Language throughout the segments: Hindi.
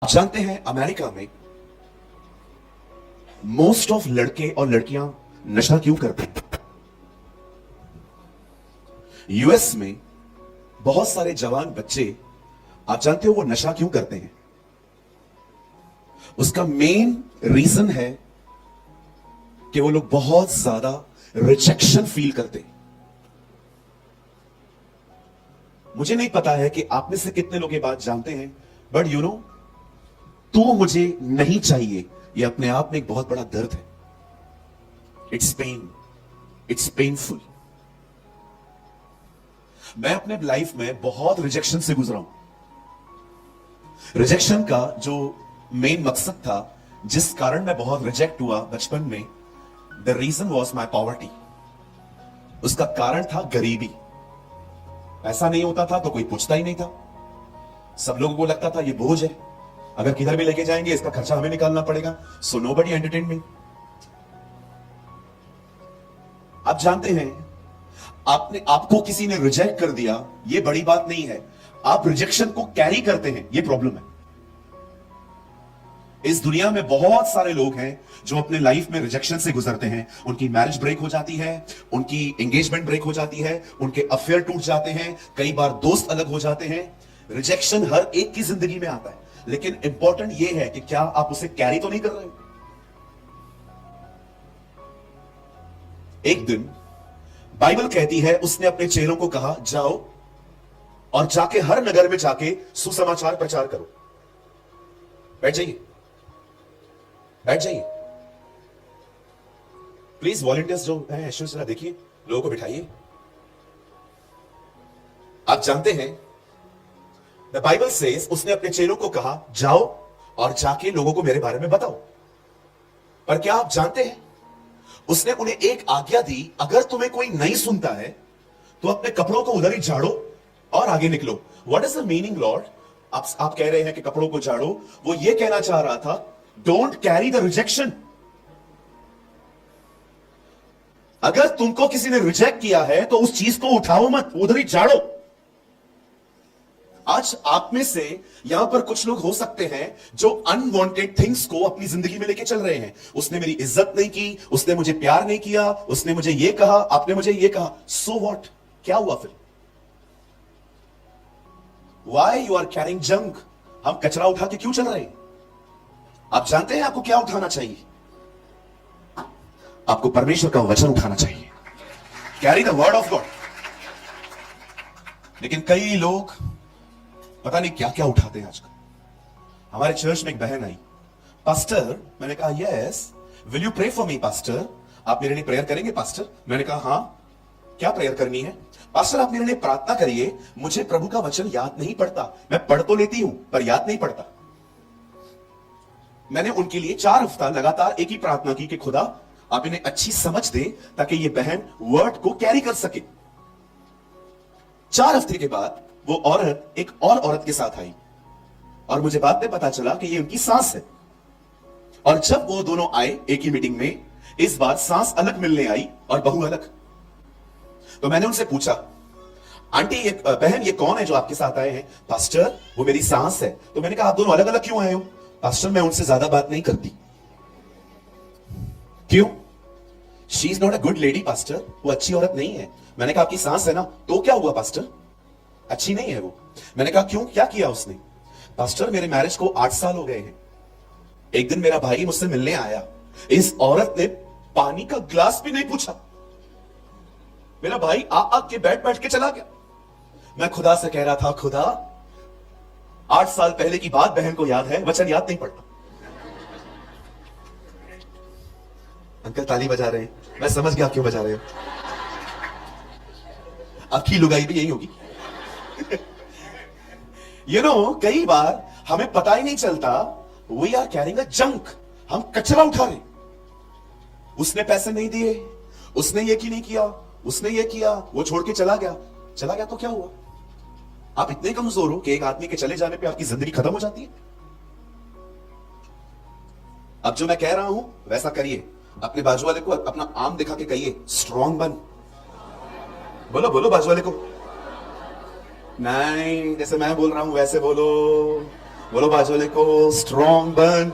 आप जानते हैं अमेरिका में मोस्ट ऑफ लड़के और लड़कियां नशा क्यों करते हैं? यूएस में बहुत सारे जवान बच्चे, आप जानते हो वो नशा क्यों करते हैं? उसका मेन रीजन है कि वो लोग बहुत ज्यादा रिजेक्शन फील करते हैं। मुझे नहीं पता है कि आप में से कितने लोग ये बात जानते हैं, बट यू नो, तू मुझे नहीं चाहिए, यह अपने आप में एक बहुत बड़ा दर्द है। It's pain, it's painful. मैं अपने लाइफ में बहुत रिजेक्शन से गुजरा हूं। रिजेक्शन का जो मेन मकसद था, जिस कारण मैं बहुत रिजेक्ट हुआ बचपन में, the reason was my poverty. उसका कारण था गरीबी। पैसा नहीं होता था तो कोई पूछता ही नहीं था। सब लोगों को लगता था ये बोझ है, अगर किधर भी लेके जाएंगे इसका खर्चा हमें निकालना पड़ेगा। So nobody entertain me. आप जानते हैं, आपको किसी ने रिजेक्ट कर दिया, ये बड़ी बात नहीं है। आप रिजेक्शन को कैरी करते हैं, ये प्रॉब्लम है। इस दुनिया में बहुत सारे लोग हैं जो अपने लाइफ में रिजेक्शन से गुजरते हैं। उनकी मैरिज ब्रेक हो जाती है, उनकी एंगेजमेंट ब्रेक हो जाती है, उनके अफेयर टूट जाते हैं, कई बार दोस्त अलग हो जाते हैं। रिजेक्शन हर एक की जिंदगी में आता है, लेकिन इंपॉर्टेंट यह है कि क्या आप उसे कैरी तो नहीं कर रहे हो। एक दिन बाइबल कहती है, उसने अपने चेलों को कहा, जाओ और जाके हर नगर में जाके सुसमाचार प्रचार करो। बैठ जाइए, बैठ जाइए प्लीज। वॉलंटियर्स जो हैं, एश्योर जरा देखिए, लोगों को बिठाइए। आप जानते हैं, द बाइबल सेज, उसने अपने चेलों को कहा, जाओ और जाके लोगों को मेरे बारे में बताओ। पर क्या आप जानते हैं, उसने उन्हें एक आज्ञा दी, अगर तुम्हें कोई नहीं सुनता है तो अपने कपड़ों को उधर ही झाड़ो और आगे निकलो। What is the meaning Lord? आप कह रहे हैं कि कपड़ों को झाड़ो। वो ये कहना चाह रहा था, डोंट कैरी द रिजेक्शन। अगर तुमको किसी ने रिजेक्ट किया है तो उस चीज को उठाओ मत, उधर ही झाड़ो। आज आप में से यहां पर कुछ लोग हो सकते हैं जो अनवांटेड थिंग्स को अपनी जिंदगी में लेके चल रहे हैं। उसने मेरी इज्जत नहीं की, उसने मुझे प्यार नहीं किया, उसने मुझे ये कहा, आपने मुझे ये कहा। So what? क्या हुआ फिर? Why you are carrying junk? हम कचरा उठा के क्यों चल रहे हैं? आप जानते हैं आपको क्या उठाना चाहिए? आपको परमेश्वर का वचन उठाना चाहिए। Carry the word of God. लेकिन कई लोग पता नहीं क्या क्या उठाते हैं आजकल। हमारे चर्च में एक बहन आई, पास्टर, मैंने कहा yes, will you pray for me pastor? आप मेरे लिए प्रेयर करेंगे पास्टर? मैंने कहा हां। क्या प्रेयर करनी है? पास्टर आप मेरे लिए प्रार्थना करिए, मुझे प्रभु का वचन याद नहीं पड़ता। मैं पढ़ तो लेती हूं पर याद नहीं पड़ता। मैंने उनके लिए 4 हफ्ता लगातार एक ही प्रार्थना की कि खुदा आप इन्हें अच्छी समझ दे ताकि ये बहन वर्ड को कैरी कर सके। 4 हफ्ते के बाद वो औरत एक और औरत के साथ आई और मुझे बाद में पता चला कि ये उनकी सास है। और जब वो दोनों आए एक ही मीटिंग में, इस बार सास अलग मिलने आई और बहू अलग। तो मैंने उनसे पूछा, आंटी ये बहन ये कौन है जो आपके साथ आए हैं? पास्टर वो मेरी सास है। तो मैंने कहा आप दोनों अलग अलग क्यों आए हो? पास्टर मैं उनसे ज्यादा बात नहीं करती। क्यों? She is not a good lady pastor, वो अच्छी औरत नहीं है। मैंने कहा आपकी सास है ना, तो क्या हुआ पास्टर? अच्छी नहीं है वो। मैंने कहा क्यों, क्या किया उसने? पास्टर मेरे मैरिज को 8 साल हो गए हैं। एक दिन मेरा भाई मुझसे मिलने आया, इस औरत ने पानी का ग्लास भी नहीं पूछा। मेरा भाई आ के बैठ के चला गया। मैं खुदा से कह रहा था, खुदा 8 साल पहले की बात बहन को याद है, वचन याद नहीं पड़ता। अंकल ताली बजा रहे हैं, मैं समझ गया क्यों बजा रहे हो। आपकी लुगाई भी यही होगी। यू नो, कई बार हमें पता ही नहीं चलता, we are carrying a junk. हम कचरा उठा रहे। उसने पैसे नहीं दिए, उसने ये की नहीं किया, उसने ये किया, वो छोड़ के चला गया। चला गया तो क्या हुआ? आप इतने कमजोर हो कि एक आदमी के चले जाने पे आपकी जिंदगी खत्म हो जाती है। अब जो मैं कह रहा हूं वैसा करिए। अपने बाजू वाले को अपना आम दिखा के कहिए, स्ट्रांग बन। बोलो बोलो बाजू वाले को। नहीं, जैसे मैं बोल रहा हूं वैसे बोलो। बोलो बाजू वाले को स्ट्रॉन्ग बन।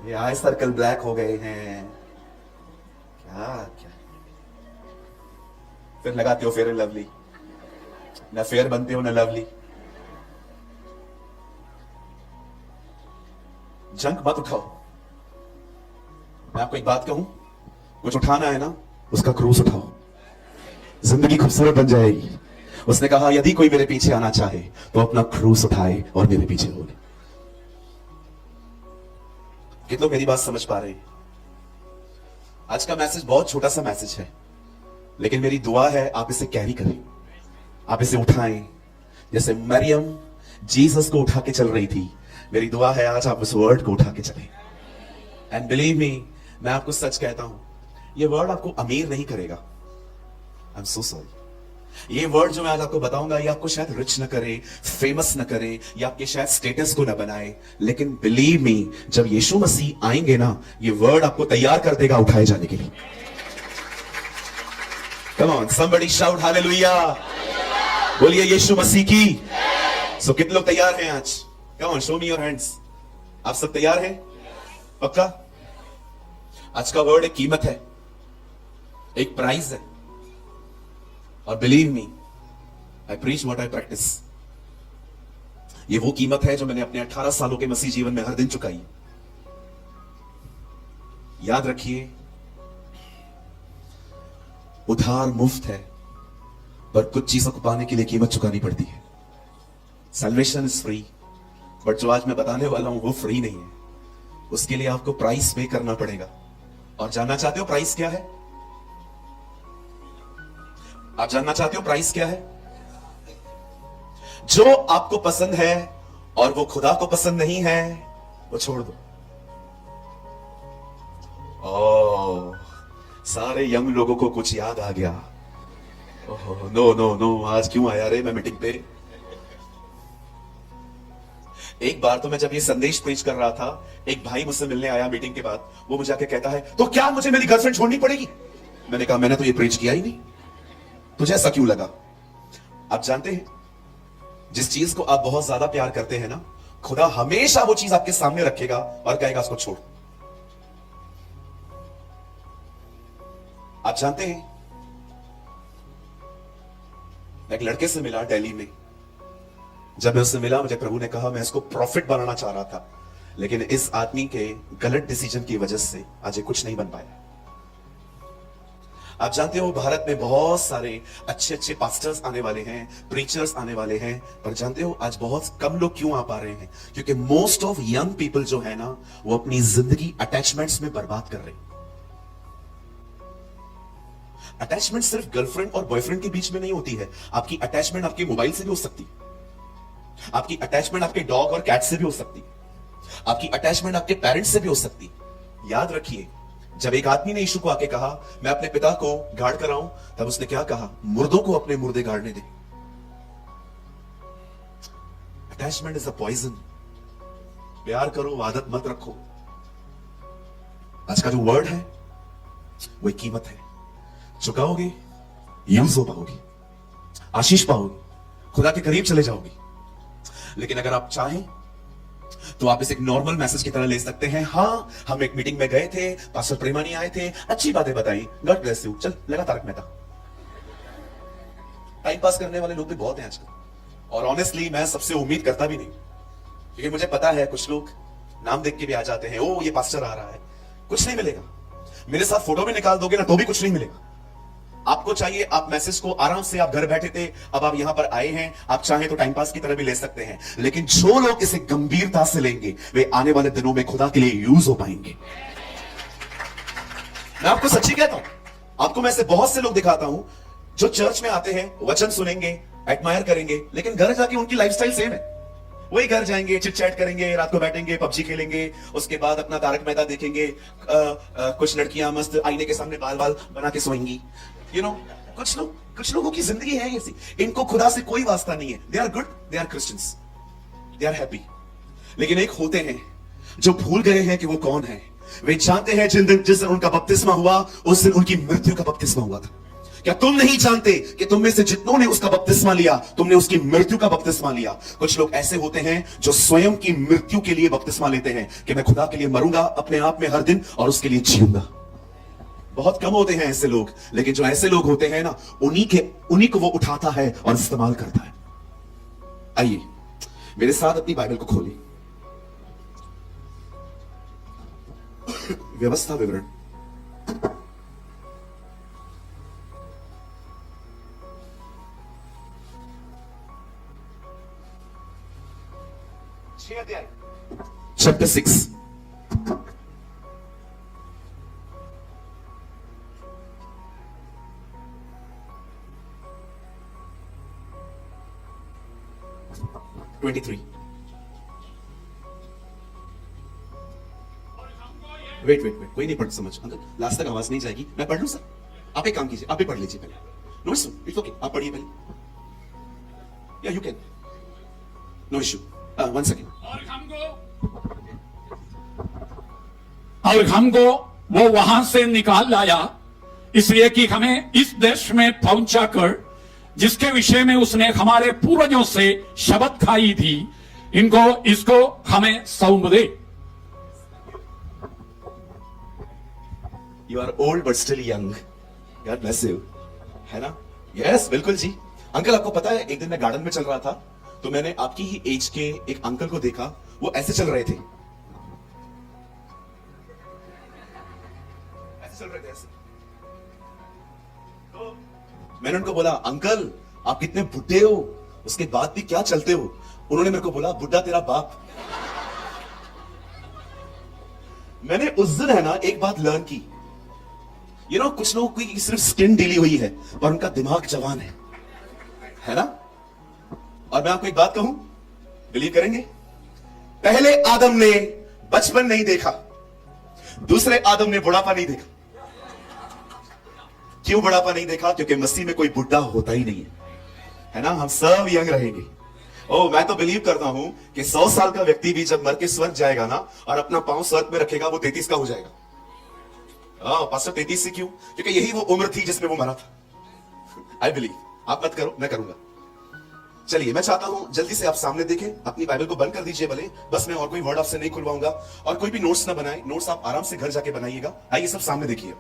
ये आई सर्कल ब्लैक हो गए हैं क्या क्या। फिर लगाते हो फेयर एंड लवली, ना फेयर बनते हो ना लवली। जंक मत उठाओ। मैं आपको एक बात कहूं, कुछ उठाना है ना, उसका क्रूज उठाओ, जिंदगी खूबसूरत बन जाएगी। उसने कहा यदि कोई मेरे पीछे आना चाहे तो अपना क्रूज उठाए और मेरे पीछे हो ले। कितने लोग मेरी बात समझ पा रहे हैं? आज का मैसेज बहुत छोटा सा मैसेज है, लेकिन मेरी दुआ है आप इसे कैरी करें, आप इसे उठाएं। जैसे मरियम जीसस को उठा के चल रही थी, मेरी दुआ है आज आप उस वर्ड को उठा के चलें। एंड बिलीव मी, मैं आपको सच कहता हूं, ये वर्ड आपको अमीर नहीं करेगा। I am so sorry. ये वर्ड जो मैं आज आपको बताऊंगा, ये आपको शायद रिच न करे, फेमस न करे, या आपके शायद स्टेटस को न बनाए, लेकिन बिलीव मी, जब यीशु मसीह आएंगे ना, ये वर्ड आपको तैयार कर देगा उठाए जाने के लिए। Come on somebody shout hallelujah. बोलिए यीशु मसीह की। सो कितने लोग तैयार हैं आज? Come on show me your hands. आप सब तैयार हैं? पक्का? आज का वर्ड एक कीमत है, एक प्राइस है। और believe me, I preach what I practice. ये वो कीमत है जो मैंने अपने 18 सालों के मसीह जीवन में हर दिन चुकाई। याद रखिए, उधार मुफ्त है, पर कुछ चीजों को पाने के लिए कीमत चुकानी पड़ती है। सैल्वेशन इज फ्री, बट जो आज मैं बताने वाला हूं वो फ्री नहीं है। उसके लिए आपको प्राइस पे करना पड़ेगा। और जानना चाहते हो प्राइस क्या है? आप जानना चाहते हो प्राइस क्या है? जो आपको पसंद है और वो खुदा को पसंद नहीं है, वो छोड़ दो। ओह, सारे यंग लोगों को कुछ याद आ गया। ओह नो नो नो, आज क्यों आया रे मैं मीटिंग पे? एक बार तो मैं जब ये संदेश प्रीच कर रहा था, एक भाई मुझसे मिलने आया मीटिंग के बाद। वो मुझे आके कहता है, तो क्या मुझे मेरी गर्लफ्रेंड छोड़नी पड़ेगी? मैंने कहा मैंने तो ये प्रीच किया ही नहीं, तुझे ऐसा क्यों लगा? आप जानते हैं, जिस चीज को आप बहुत ज्यादा प्यार करते हैं ना, खुदा हमेशा वो चीज आपके सामने रखेगा और कहेगा उसको छोड़। आप जानते हैं, मैं एक लड़के से मिला दिल्ली में। जब मैं उससे मिला, मुझे प्रभु ने कहा, मैं इसको प्रॉफिट बनाना चाह रहा था, लेकिन इस आदमी के गलत डिसीजन की वजह से आज ये कुछ नहीं बन पाया। आप जानते हो, भारत में बहुत सारे अच्छे अच्छे पास्टर्स आने वाले हैं, प्रीचर्स आने वाले हैं, पर जानते हो आज बहुत कम लोग क्यों आ पा रहे हैं? क्योंकि मोस्ट ऑफ यंग पीपल जो है ना, वो अपनी जिंदगी अटैचमेंट्स में बर्बाद कर रहे हैं। अटैचमेंट सिर्फ गर्लफ्रेंड और बॉयफ्रेंड के बीच में नहीं होती है। आपकी अटैचमेंट आपके मोबाइल से भी हो सकती है, आपकी अटैचमेंट आपके डॉग और कैट से भी हो सकती है, आपकी अटैचमेंट आपके पेरेंट्स से भी हो सकती है। याद रखिए, जब एक आदमी ने यीशु को आके कहा, मैं अपने पिता को गाड़ कर आऊं, तब उसने क्या कहा? मुर्दों को अपने मुर्दे गाड़ने दे। Attachment is a poison. प्यार करो, आदत मत रखो। आज का जो वर्ड है वो एक कीमत है। चुकाओगे, यूज हो पाओगे, आशीष पाओगे, खुदा के करीब चले जाओगे। लेकिन अगर आप चाहें तो आप इसे एक नॉर्मल मैसेज की तरह ले सकते हैं। हाँ, हम एक मीटिंग में गए थे, पास्टर प्रेमानी आए थे, अच्छी बातें बताई, गॉड ब्लेस यू, चल लगा तारक मेहता। टाइम पास करने वाले लोग भी बहुत हैं आजकल, और ऑनेस्टली मैं सबसे उम्मीद करता भी नहीं, क्योंकि मुझे पता है कुछ लोग नाम देख के भी आ जाते हैं, ओ ये पास्टर आ रहा है। कुछ नहीं मिलेगा। मेरे साथ फोटो भी निकाल दोगे ना तो भी कुछ नहीं मिलेगा। आपको चाहिए, आप मैसेज को आराम से, आप घर बैठे थे, अब आप यहां पर आए हैं, आप चाहें तो टाइम पास की तरह भी ले सकते हैं, लेकिन जो लोग इसे गंभीरता से लेंगे वे आने वाले दिनों में खुदा के लिए यूज हो पाएंगे। मैं आपको सच्ची कहता हूं, आपको मैं ऐसे बहुत से लोग दिखाता हूं जो चर्च में आते हैं, वचन सुनेंगे, एडमायर करेंगे, लेकिन घर जाके उनकी लाइफस्टाइल सेम है। वही घर जाएंगे, चिट चैट करेंगे, रात को बैठेंगे, पबजी खेलेंगे, उसके बाद अपना तारक मेहता देखेंगे, कुछ लड़कियां मस्त आईने के सामने बाल बाल बना के सोएंगी। कुछ लोगों की जिंदगी है ऐसी, इनको खुदा से कोई वास्ता नहीं है। They are good, they are Christians, they are happy. लेकिन एक होते हैं जो भूल गए हैं कि वो कौन है। वे जानते हैं जिस दिन उनका बपतिस्मा हुआ, उस दिन उनकी मृत्यु का बपतिस्मा हुआ था। क्या तुम नहीं जानते कि तुम में से जितनों ने उसका बपतिस्मा लिया, तुमने उसकी मृत्यु का बपतिस्मा लिया? कुछ लोग ऐसे होते हैं जो स्वयं की मृत्यु के लिए बपतिस्मा लेते हैं कि मैं खुदा के लिए मरूंगा अपने आप में हर दिन और उसके लिए जीऊंगा। बहुत कम होते हैं ऐसे लोग, लेकिन जो ऐसे लोग होते हैं ना, उन्हीं को वो उठाता है और इस्तेमाल करता है। आइए मेरे साथ अपनी बाइबल को खोलिए। व्यवस्था विवरण, चैप्टर 6। वेट कोई नहीं पढ़ समझ अंकल, लास्ट तक आवाज नहीं जाएगी, मैं पढ़ लूं सर? आप एक काम कीजिए, आप भी पढ़ लीजिए पहले। नो इशू, इट्स ओके, आप पढ़िए पहले। या you can, no issue. One second. और हमको वो वहां से निकाल लाया, इसलिए कि हमें इस देश में पहुंचा कर, जिसके विषय में उसने हमारे पूर्वजों से शपथ खाई थी, इसको हमें सौंप दे। You are old but still young, God bless you, है ना? यस बिल्कुल जी। अंकल आपको पता है, एक दिन मैं गार्डन में चल रहा था तो मैंने आपकी ही एज के एक अंकल को देखा, वो ऐसे चल रहे थे, ऐसे चल रहे थे ऐसे। तो मैंने उनको बोला, अंकल आप कितने बुढ़े हो, उसके बाद भी क्या चलते हो? उन्होंने मेरे को बोला, बुढ़ा तेरा बाप। मैंने उस दिन है ना एक बात लर्न की, कुछ लोगों की सिर्फ स्किन ढीली हुई है पर उनका दिमाग जवान है ना? और मैं आपको एक बात कहूं, बिलीव करेंगे? पहले आदम ने बचपन नहीं देखा, दूसरे आदम ने बुढ़ापा नहीं देखा। क्यों बुढ़ापा नहीं देखा? क्योंकि मसीह में कोई बुढ़ा होता ही नहीं है ना? हम सब यंग रहेंगे। मैं तो बिलीव करता हूं कि 100 साल का व्यक्ति भी जब मर के स्वर्ग जाएगा ना और अपना पांव स्वर्ग में रखेगा, वो 33 का हो जाएगा। पास्टर 33 से क्यों? क्योंकि यही वो उम्र थी जिसमें वो मरा था। आई बिलीव, आप मत करो, मैं करूंगा। चलिए, मैं चाहता हूं जल्दी से आप सामने देखें, अपनी बाइबल को बंद कर दीजिए भले, बस मैं और कोई वर्ड आपसे नहीं खुलवाऊंगा और कोई भी नोट्स ना बनाए, नोट्स आप आराम से घर जाके बनाइएगा। आइए सब सामने देखिए,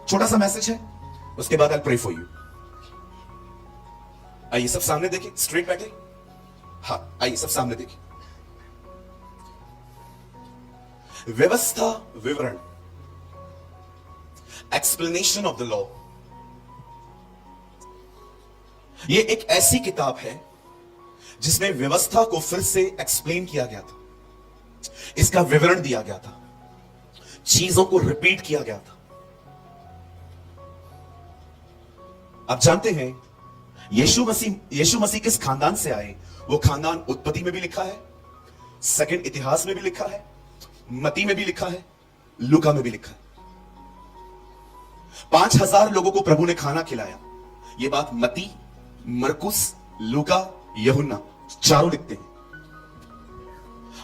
छोटा सा मैसेज है, उसके बाद आई प्रे फॉर यू। आइए सब सामने देखिए, स्ट्रेट बैठे, हाँ आइए सब सामने देखिए। व्यवस्था विवरण, एक्सप्लेनेशन ऑफ द लॉ, यह एक ऐसी किताब है जिसमें व्यवस्था को फिर से एक्सप्लेन किया गया था, इसका विवरण दिया गया था, चीजों को रिपीट किया गया था। आप जानते हैं यीशु मसीह किस खानदान से आए? वो खानदान उत्पत्ति में भी लिखा है, सेकंड इतिहास में भी लिखा है, मती में भी लिखा है, लूका में भी लिखा है। 5000 लोगों को प्रभु ने खाना खिलाया। यह बात मती, मरकुस, लूका, यूहन्ना चारों लिखते हैं।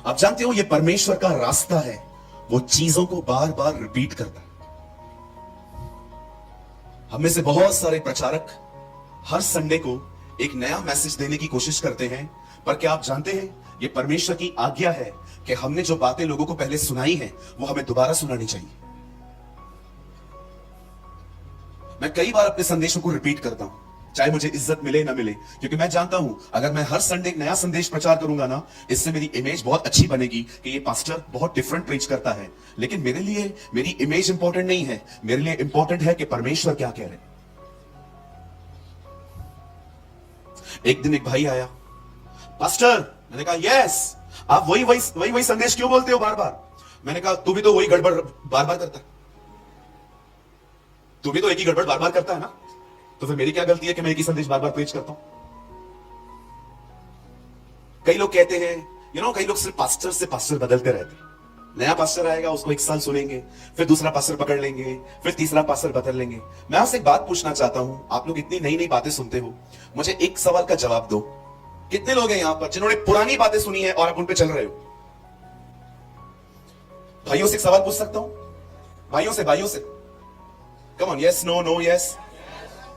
आप जानते हो यह परमेश्वर का रास्ता है, वो चीजों को बार बार रिपीट करता है। हम में से बहुत सारे प्रचारक हर संडे को एक नया मैसेज देने की कोशिश करते हैं, पर क्या आप जानते हैं यह परमेश्वर की आज्ञा है कि हमने जो बातें लोगों को पहले सुनाई हैं वो हमें दोबारा सुनानी चाहिए। मैं कई बार अपने संदेशों को रिपीट करता हूं, चाहे मुझे इज्जत मिले ना मिले, क्योंकि मैं जानता हूं अगर मैं हर संडे एक नया संदेश प्रचार करूंगा ना, इससे मेरी इमेज बहुत अच्छी बनेगी कि ये पास्टर बहुत डिफरेंट प्रीच करता है। लेकिन मेरे लिए मेरी इमेज इंपॉर्टेंट नहीं है, मेरे लिए इंपॉर्टेंट है कि परमेश्वर क्या कह रहे हैं। एक दिन एक भाई आया, पास्टर, मैंने कहा यस, आप वही संदेश क्यों बोलते हो बार बार? मैंने कहा तू भी तो वही गड़बड़ बार बार करता है, तू भी तो एक ही गड़बड़ बार बार करता है ना, तो फिर मेरी क्या गलती है कि मैं एक ही संदेश बार बार प्रीच करता हूं? कई लोग कहते हैं, कई लोग सिर्फ पास्टर से पास्टर बदलते रहते हैं। नया पास्टर आएगा, उसको एक साल सुनेंगे, फिर दूसरा पास्टर पकड़ लेंगे, फिर तीसरा पास्टर बदल लेंगे। मैं आपसे एक बात पूछना चाहता हूं, आप लोग इतनी नई नई बातें सुनते हो, मुझे एक सवाल का जवाब दो। कितने लोग हैं यहां पर जिन्होंने पुरानी बातें सुनी है और आप उन पे चल रहे हो? भाइयों से एक सवाल पूछ सकता हूं? भाइयों से come on, yes no no yes.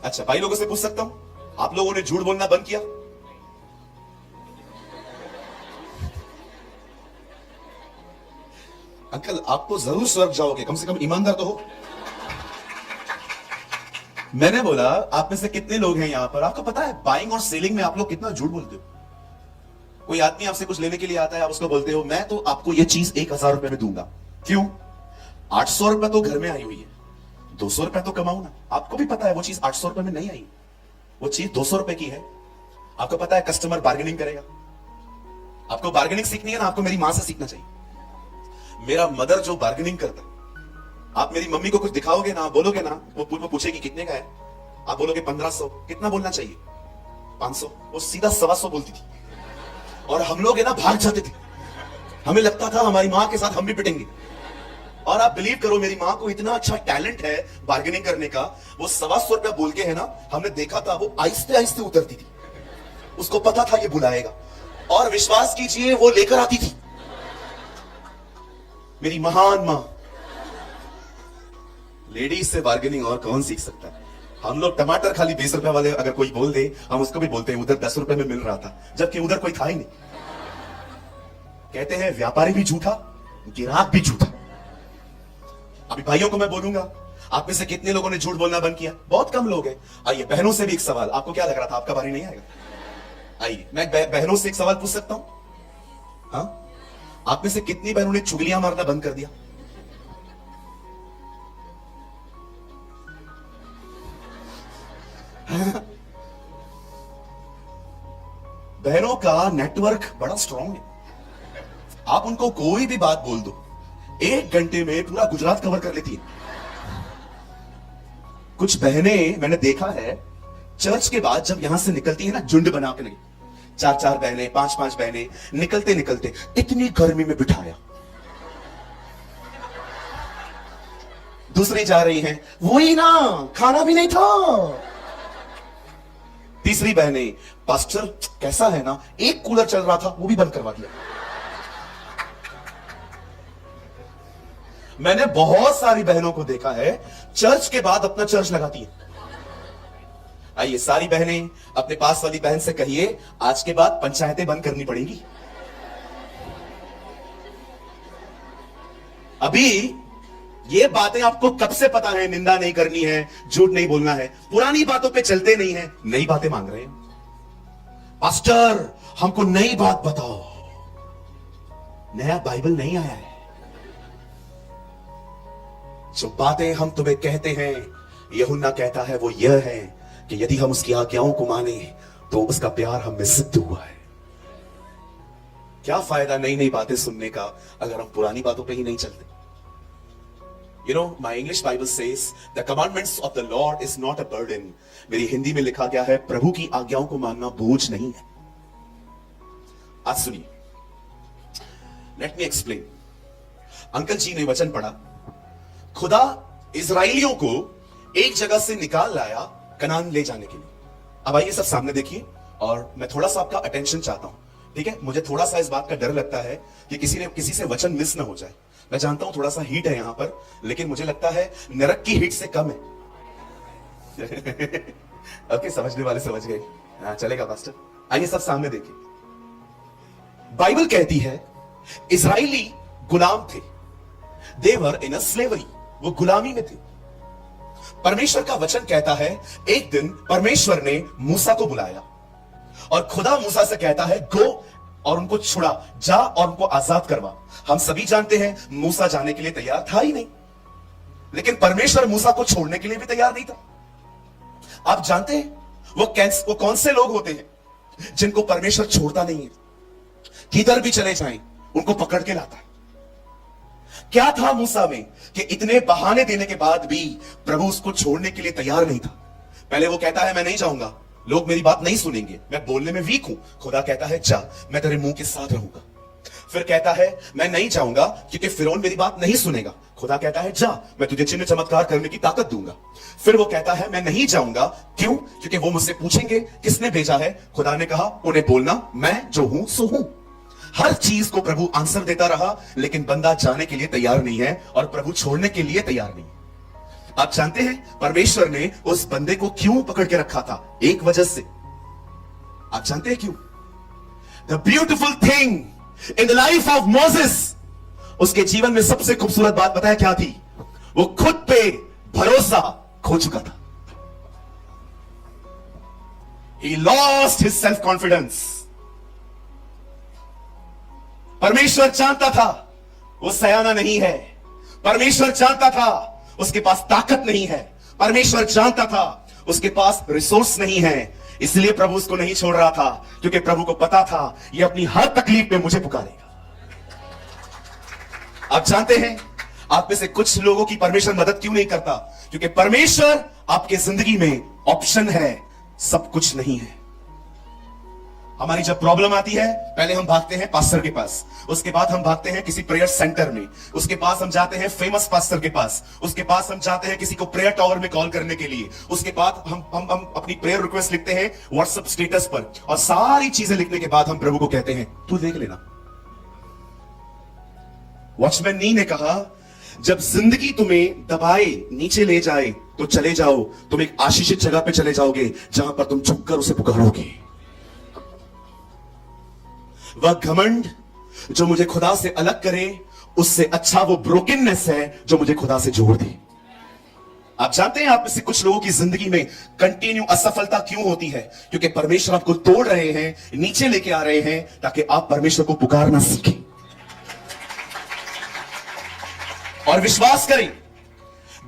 अच्छा, भाई लोगों से पूछ सकता हूं, आप लोगों ने झूठ बोलना बंद किया? अंकल, आप तो जरूर स्वर्ग जाओगे, कम से कम ईमानदार तो हो। मैंने बोला, आप में से कितने लोग हैं यहां पर, आपको पता है बाइंग और सेलिंग में आप लोग कितना झूठ बोलते हो? कोई आदमी आपसे कुछ लेने के लिए आता है, आप उसको बोलते हो मैं तो आपको ये चीज 1000 रुपए में दूंगा। क्यों? 800 रुपए तो घर में आई हुई है, 200 रुपए तो कमाऊ ना। आपको भी पता है वो चीज 800 रुपए में नहीं आई, वो चीज 200 रुपए की है। आपको पता है कस्टमर बार्गेनिंग करेगा। आपको बार्गेनिंग सीखनी है ना, आपको मेरी मां से सीखना चाहिए। मेरा मदर जो बार्गेनिंग करता, आप मेरी मम्मी को कुछ दिखाओगे ना, बोलोगे ना, वो पूछेगी कितने का है, आप बोलोगे 1500, कितना बोलना चाहिए? 500, वो सीधा 125 बोलती थी। और हम लोग है ना भाग जाते थे, हमें लगता था हमारी मां के साथ हम भी पिटेंगे। और आप बिलीव करो, मेरी मां को इतना अच्छा टैलेंट है बार्गेनिंग करने का, वो 125 रुपया बोल के है ना, हमने देखा था वो आहिस्ते आहिस्ते उतरती थी। उसको पता था ये बुलाएगा, और विश्वास कीजिए वो लेकर आती थी। मेरी महान मां। लेडीज से बार्गेनिंग और कौन सीख सकता है? हम लोग टमाटर खाली 20 रुपए वाले अगर कोई बोल दे, हम उसको भी बोलते हैं उधर 10 रुपए में मिल रहा था, जबकि उधर कोई था ही नहीं। कहते हैं व्यापारी भी झूठा, गिराक भी झूठा। अभी भाइयों को मैं बोलूंगा, आप में से कितने लोगों ने झूठ बोलना बंद किया? बहुत कम लोग हैं। आइए, बहनों से भी एक सवाल। आपको क्या लग रहा था आपका बारी नहीं आएगा? आइए, मैं बहनों से एक सवाल पूछ सकता हूं? हाँ, आप में से कितनी बहनों ने चुगलियां मारना बंद कर दिया? बहनों का नेटवर्क बड़ा स्ट्रांग है। आप उनको कोई भी बात बोल दो, 1 घंटे में पूरा गुजरात कवर कर लेती है। कुछ बहनें मैंने देखा है, चर्च के बाद जब यहां से निकलती है ना, झुंड बना के लगी, 4-4 बहनें, 5-5 बहनें, निकलते निकलते इतनी गर्मी में बिठाया। दूसरी जा रही हैं, वही ना, खाना भी नहीं था। तीसरी बहनें, पास्टर कैसा है ना, एक कूलर चल रहा था वो भी बंद करवा दिया। मैंने बहुत सारी बहनों को देखा है, चर्च के बाद अपना चर्च लगाती है। आइए, सारी बहनें अपने पास वाली बहन से कहिए, आज के बाद पंचायतें बंद करनी पड़ेगी। अभी ये बातें आपको कब से पता है, निंदा नहीं करनी है, झूठ नहीं बोलना है, पुरानी बातों पे चलते नहीं है, नई बातें मांग रहे हैं। पास्टर हमको नई बात बताओ। नया बाइबल नहीं आया है। जो बातें हम तुम्हें कहते हैं, यूहन्ना कहता है, वो यह है कि यदि हम उसकी आज्ञाओं को माने तो उसका प्यार हम में सिद्ध हुआ है। क्या फायदा नई नई बातें सुनने का अगर हम पुरानी बातों पे ही नहीं चलते? You know, my English Bible says, the commandments of the Lord is not a burden. मेरी हिंदी में लिखा गया है, प्रभु की आज्ञाओं को मानना बोझ नहीं है। आज सुनिए, लेट मी एक्सप्लेन। अंकल जी ने वचन पढ़ा, खुदा इजराइलियों को एक जगह से निकाल लाया कनान ले जाने के लिए। अब आइए सब सामने देखिए, और मैं थोड़ा सा आपका अटेंशन चाहता हूं, ठीक है? मुझे थोड़ा सा इस बात का डर लगता है कि किसी से वचन मिस ना हो जाए। मैं जानता हूं थोड़ा सा हीट है यहां पर, लेकिन मुझे लगता है नरक की हीट से कम है। ओके, समझने वाले समझ गए। हाँ, चलेगा पास्टर। आइए सब सामने देखिए। बाइबल कहती है इजराइली गुलाम थे, देवर इन अ स्लेवरी, वो गुलामी में थे। परमेश्वर का वचन कहता है, एक दिन परमेश्वर ने मूसा को बुलाया और खुदा मूसा से कहता है, गो और उनको छुड़ा, जा और उनको आजाद करवा। हम सभी जानते हैं मूसा जाने के लिए तैयार था ही नहीं, लेकिन परमेश्वर मूसा को छोड़ने के लिए भी तैयार नहीं था। आप जानते हैं वो कौन से लोग होते हैं जिनको परमेश्वर छोड़ता नहीं है? किधर भी चले जाएं उनको पकड़ के लाता है। क्या था मूसा में कि इतने बहाने देने के बाद भी प्रभु उसको छोड़ने के लिए तैयार नहीं था? पहले वो कहता है, मैं नहीं जाऊंगा, लोग मेरी बात नहीं सुनेंगे, मैं बोलने में वीक हूं। खुदा कहता है, जा, मैं तेरे मुंह के साथ रहूंगा। फिर कहता है, मैं नहीं जाऊंगा क्योंकि फिरौन मेरी बात नहीं सुनेगा। खुदा कहता है, जा, मैं तुझे चिन्ह चमत्कार करने की ताकत दूंगा। फिर वो कहता है, मैं नहीं जाऊंगा, क्यों? क्योंकि वो मुझसे पूछेंगे किसने भेजा है। खुदा ने कहा, उन्हें बोलना, मैं जो हूं सो हूं। हर चीज को प्रभु आंसर देता रहा, लेकिन बंदा जाने के लिए तैयार नहीं है और प्रभु छोड़ने के लिए तैयार नहीं है। आप जानते हैं परमेश्वर ने उस बंदे को क्यों पकड़ के रखा था? एक वजह से। आप जानते हैं क्यों? The beautiful thing in the life of Moses, उसके जीवन में सबसे खूबसूरत बात पता है क्या थी? वो खुद पे भरोसा खो चुका था। He lost his self confidence. परमेश्वर जानता था वो सयाना नहीं है। परमेश्वर जानता था उसके पास ताकत नहीं है। परमेश्वर जानता था उसके पास रिसोर्स नहीं है। इसलिए प्रभु उसको नहीं छोड़ रहा था, क्योंकि प्रभु को पता था ये अपनी हर तकलीफ में मुझे पुकारेगा। आप जानते हैं आप में से कुछ लोगों की परमेश्वर मदद क्यों नहीं करता? क्योंकि परमेश्वर आपके जिंदगी में ऑप्शन है, सब कुछ नहीं है। हमारी जब प्रॉब्लम आती है पहले हम भागते हैं पास्टर के पास, उसके बाद हम भागते हैं किसी प्रेयर सेंटर में, उसके पास हम जाते हैं फेमस पास्टर के पास, उसके पास हम जाते हैं किसी को प्रेयर टावर में कॉल करने के लिए, उसके बाद हम अपनी प्रेयर रिक्वेस्ट लिखते हैं व्हाट्सएप स्टेटस पर, और सारी चीजें लिखने के बाद हम प्रभु को कहते हैं तू देख लेना। वॉचमैन नी ने कहा जब जिंदगी तुम्हें दबाए नीचे ले जाए तो चले जाओ, तुम एक आशीषित जगह पे चले जाओगे जहां पर तुम झुककर उसे पुकारोगे। वह घमंड जो मुझे खुदा से अलग करे, उससे अच्छा वो ब्रोकननेस है जो मुझे खुदा से जोड़ दे। आप जानते हैं आप में से कुछ लोगों की जिंदगी में कंटिन्यू असफलता क्यों होती है? क्योंकि परमेश्वर आपको तोड़ रहे हैं, नीचे लेके आ रहे हैं, ताकि आप परमेश्वर को पुकारना सीखें। और विश्वास करें,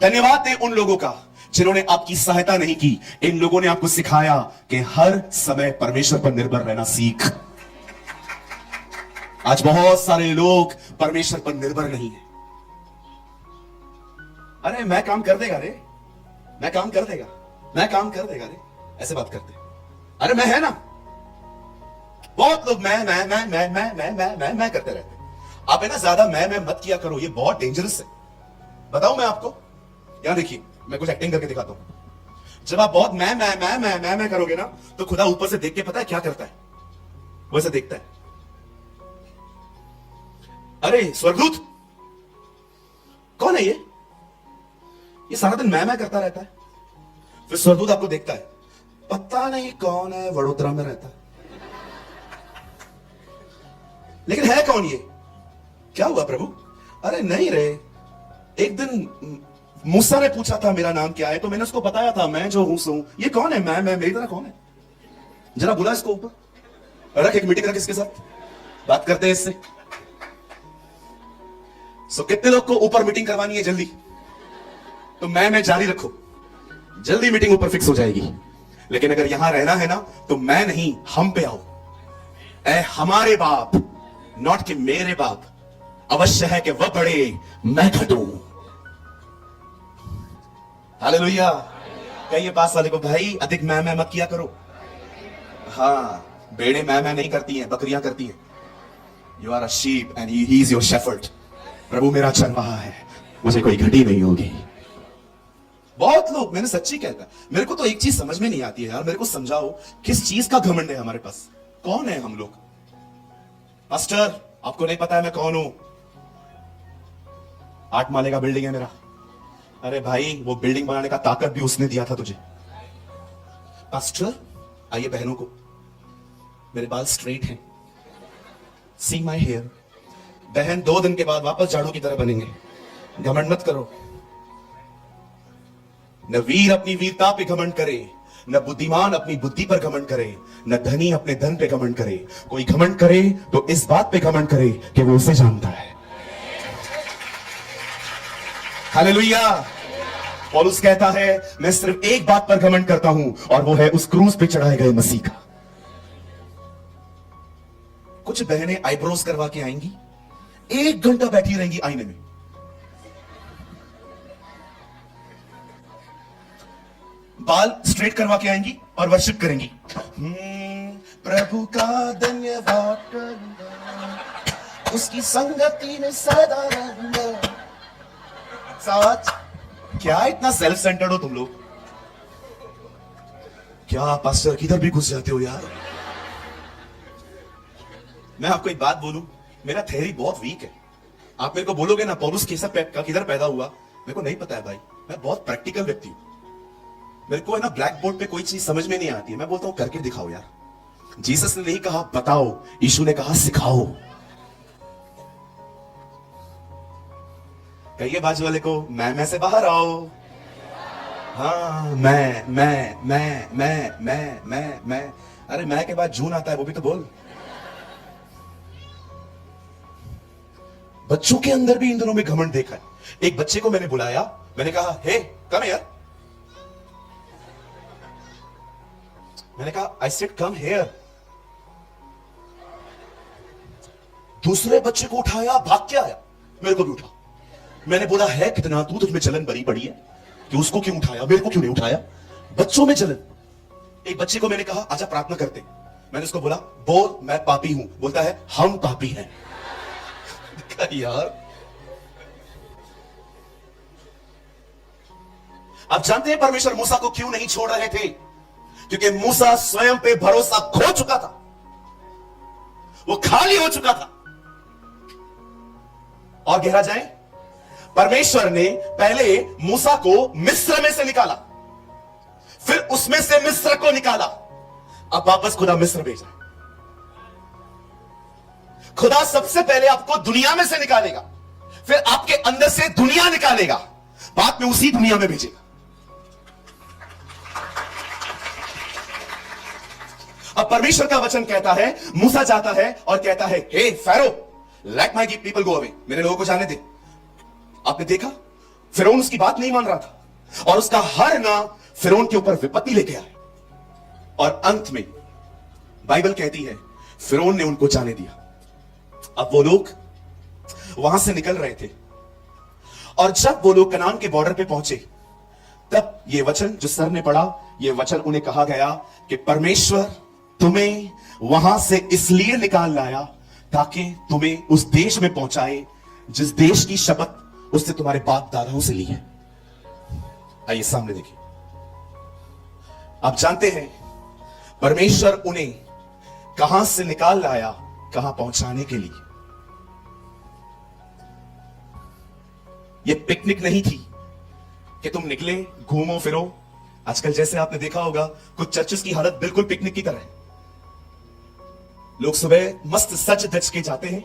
धन्यवाद दें उन लोगों का जिन्होंने आपकी सहायता नहीं की। इन लोगों ने आपको सिखाया कि हर समय परमेश्वर पर निर्भर रहना सीख। आज बहुत सारे लोग परमेश्वर पर निर्भर नहीं है। अरे मैं काम कर देगा रे, मैं काम कर देगा, मैं काम कर देगा रे, ऐसे बात करते। अरे मैं है ना। बहुत लोग मैं करते रहते। आप है ना ज्यादा मैं मत किया करो, ये बहुत डेंजरस है। बताऊं मैं आपको? यहां देखिए, मैं कुछ एक्टिंग करके दिखाता हूं। जब आप बहुत मैं करोगे ना, तो खुदा ऊपर से देख के पता है क्या करता है? वैसे देखता है, अरे स्वर्गदूत कौन है ये सारा दिन मैं करता रहता है। फिर स्वर्गदूत आपको देखता है, पता नहीं कौन है, वडोदरा में रहता है, लेकिन है कौन ये? क्या हुआ प्रभु? अरे नहीं रे, एक दिन मूसा ने पूछा था मेरा नाम क्या है, तो मैंने उसको बताया था मैं जो हूं सो। ये कौन है? मैं मेरी तरह कौन है? जरा बुला इसको ऊपर, रख एक मीटिंग रख, इसके साथ बात करते हैं इससे। सो कितने लोग को ऊपर मीटिंग करवानी है जल्दी? तो मैं जारी रखो, जल्दी मीटिंग ऊपर फिक्स हो जाएगी। लेकिन अगर यहां रहना है ना, तो मैं नहीं, हम पे आओ। ऐ हमारे बाप, नॉट कि मेरे बाप, अवश्य है कि वह बढ़े मैं घटूं। हालेलुया। कहिए पास वाले को, भाई अधिक मैं मत किया करो। हाँ, बेड़े मैं नहीं करती हैं, बकरियां करती हैं। You are a sheep and he is your shepherd. प्रभु मेरा चरवाहा है, मुझे कोई घटी नहीं होगी। बहुत लोग, मैंने सच्ची कहता, मेरे को तो एक चीज समझ में नहीं आती है यार, मेरे को समझाओ किस चीज का घमंड है हमारे पास? कौन है हम लोग? पास्टर आपको नहीं पता है मैं कौन हूं? 8 माले का बिल्डिंग है मेरा। अरे भाई, वो बिल्डिंग बनाने का ताकत भी उसने दिया था तुझे। पास्टर आइए बहनों को, मेरे बाल स्ट्रेट हैं, सी माई हेयर। बहन 2 दिन के बाद वापस झाड़ू की तरह बनेंगे। घमंड मत करो। न वीर अपनी वीरता पे घमंड करे, न बुद्धिमान अपनी बुद्धि पर घमंड करे, न धनी अपने धन पे घमंड करे। कोई घमंड करे तो इस बात पे घमंड करे कि वो उसे जानता है। हालेलुया। पौलुस कहता है, मैं सिर्फ एक बात पर घमंड करता हूं, और वो है उस क्रूस पे चढ़ाए गए मसीह का। कुछ बहनें आईब्रोज करवा के आएंगी, 1 घंटा बैठी रहेंगी आईने में। बाल स्ट्रेट करवा के आएंगी और वर्शिप करेंगी। प्रभु का धन्यवाद करूंगा, उसकी संगति में सदा रहूंगा। साथ क्या इतना सेल्फ सेंटर्ड हो तुम लोग? क्या पास्टर किधर भी घुस जाते हो यार? मैं आपको एक बात बोलूं, मेरा थ्योरी बहुत वीक है। आप मेरे को बोलोगे ना पौलुस किधर पैदा हुआ, मेरे को नहीं पता है भाई। मैं बहुत प्रैक्टिकल व्यक्ति हूं। मेरे को है ना ब्लैक बोर्ड पे कोई चीज समझ में नहीं आती है, मैं बोलता हूं करके दिखाओ यार। जीसस ने नहीं कहा बताओ, यीशु ने कहा सिखाओ। कहिए बाजू वाले को, मैं से बाहर आओ। हाँ, मैं। अरे मैं के बाद जून आता है, वो भी तो बोल। बच्चों के अंदर भी इन दिनों में घमंड देखा है। एक बच्चे को मैंने बुलाया, मैंने कहा हे कम हियर। मैंने कहा आई सेड कम हियर। दूसरे बच्चे को उठाया, भाग के आया, मेरे को भी उठा। मैंने बोला है कितना तू, तुझमें जलन भरी पड़ी है कि उसको क्यों उठाया, मेरे को क्यों नहीं उठाया। बच्चों में जलन। एक बच्चे को मैंने कहा आजा प्रार्थना करते। मैंने उसको बोला बोल मैं पापी हूं, बोलता है हम पापी हैं। यार आप जानते हैं परमेश्वर मूसा को क्यों नहीं छोड़ रहे थे? क्योंकि मूसा स्वयं पे भरोसा खो चुका था, वो खाली हो चुका था। और गहरा जाए, परमेश्वर ने पहले मूसा को मिस्र में से निकाला, फिर उसमें से मिस्र को निकाला, अब वापस खुदा मिस्र भेजा। खुदा सबसे पहले आपको दुनिया में से निकालेगा, फिर आपके अंदर से दुनिया निकालेगा, बाद में उसी दुनिया में भेजेगा। अब परमेश्वर का वचन कहता है, मूसा जाता है और कहता है hey Pharaoh let my people go away, मेरे लोगों को जाने दे। आपने देखा फिरौन उसकी बात नहीं मान रहा था और उसका हर ना फिरौन के ऊपर विपत्ति लेके आया और अंत में बाइबल कहती है फिरौन ने उनको जाने दिया। अब वो लोग वहां से निकल रहे थे और जब वो लोग कनान के बॉर्डर पे पहुंचे, तब ये वचन जो सर ने पढ़ा, ये वचन उन्हें कहा गया कि परमेश्वर तुम्हें वहां से इसलिए निकाल लाया ताकि तुम्हें उस देश में पहुंचाए जिस देश की शपथ उसने तुम्हारे बाप दादाओं से ली है। आइए सामने देखिए। आप जानते हैं परमेश्वर उन्हें कहां से निकाल लाया, कहां पहुंचाने के लिए। यह पिकनिक नहीं थी कि तुम निकले घूमो फिरो। आजकल जैसे आपने देखा होगा कुछ चर्चेस की हालत बिल्कुल पिकनिक की तरह है। लोग सुबह मस्त सज धज के जाते हैं,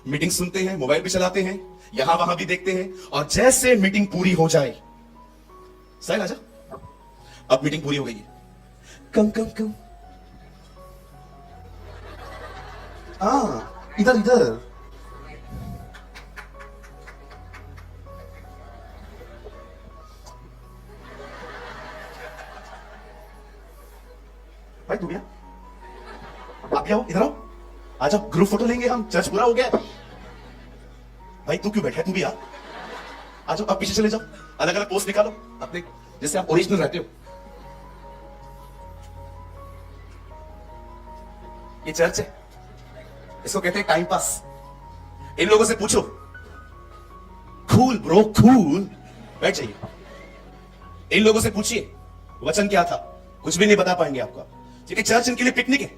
मीटिंग सुनते हैं, मोबाइल भी चलाते हैं, यहां वहां भी देखते हैं, और जैसे मीटिंग पूरी हो जाए, साहिल आजा, अब मीटिंग पूरी हो गई है, कम कम कम, इधर इधर, भाई तू भी आप क्या हो, इधर आओ, आ जाओ, ग्रुप फोटो लेंगे हम, चर्च पूरा हो गया। भाई तू क्यों बैठा है, तू भी आ जाओ, अब पीछे चले जाओ, अलग अलग पोस्ट निकालो अपने, जैसे आप ओरिजिनल रहते हो। ये चर्च है, इसको कहते हैं टाइम पास। इन लोगों से पूछो, कूल ब्रो कूल, बैठ जाइए। इन लोगों से पूछिए वचन क्या था, कुछ भी नहीं बता पाएंगे आपको, क्योंकि चर्च इनके लिए पिकनिक है।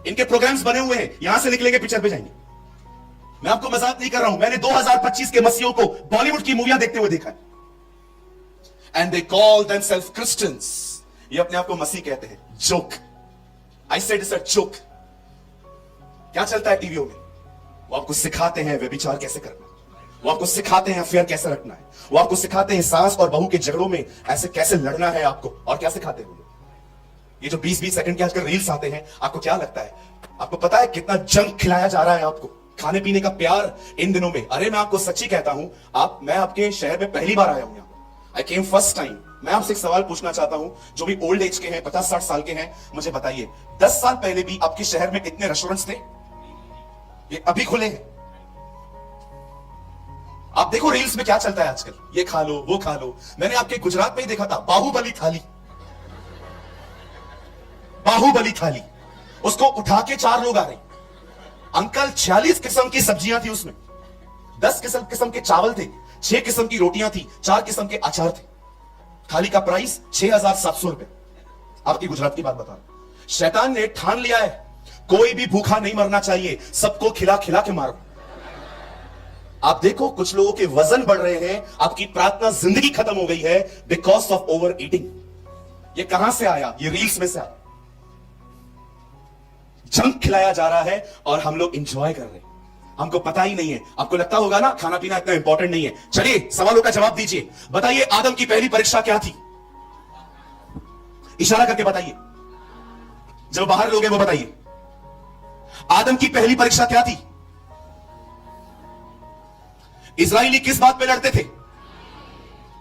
इनके प्रोग्राम्स बने हुए हैं, यहां से निकलेंगे पिक्चर पे जाएंगे। मैं आपको मजाक नहीं कर रहा हूं, मैंने 2025 के मसीहों को बॉलीवुड की मूवियां देखते हुए देखा है। And they call themselves Christians, ये अपने आप को मसीह कहते हैं। Joke, I said it's a joke. क्या चलता है टीवीओ में? वो आपको सिखाते हैं व्यभिचार कैसे करना है, वो आपको सिखाते हैं अफेयर कैसे रखना है, वो आपको सिखाते हैं सास और बहू के झगड़ों में ऐसे कैसे लड़ना है आपको। और क्या सिखाते हैं ये जो 20-20 सेकंड के आजकल रील्स आते हैं, आपको क्या लगता है? आपको पता है कितना जंक खिलाया जा रहा है आपको, खाने पीने का प्यार इन दिनों में। अरे मैं आपको सच्ची कहता हूं, मैं आपके शहर में पहली बार आया हूं यहाँ, आई केम फर्स्ट टाइम। मैं आपसे एक सवाल पूछना चाहता हूं, जो भी ओल्ड एज के हैं, 50-60 साल के हैं, मुझे बताइए 10 साल पहले भी आपके शहर में इतने रेस्टोरेंट्स थे? ये अभी खुले हैं। आप देखो रील्स में क्या चलता है आजकल, ये खा लो वो खा लो। मैंने आपके गुजरात में ही देखा था, बाहुबली थाली, बाहुबली थाली, उसको उठा के 4 लोग आ रहे। अंकल 46 किस्म की सब्जियां थी उसमें, 10 किस्म के चावल थे, 6 किस्म की रोटियां थी, 4 किस्म के अचार थे। थाली का प्राइस 6,700 रुपए। आपकी गुजरात की बात बता रहा हूं। शैतान ने ठान लिया है कोई भी भूखा नहीं मरना चाहिए, सबको खिला खिला के मारो। आप देखो कुछ लोगों के वजन बढ़ रहे हैं, आपकी प्रार्थना जिंदगी खत्म हो गई है बिकॉज ऑफ ओवर ईटिंग। ये कहां से आया? ये रील्स में से आया। जंक खिलाया जा रहा है और हम लोग एंजॉय कर रहे हैं, हमको पता ही नहीं है। आपको लगता होगा ना खाना पीना इतना इंपॉर्टेंट नहीं है। चलिए सवालों का जवाब दीजिए। बताइए आदम की पहली परीक्षा क्या थी? इशारा करके बताइए, जो बाहर लोग हैं वो बताइए। आदम की पहली परीक्षा क्या थी? इजराइली किस बात पे लड़ते थे?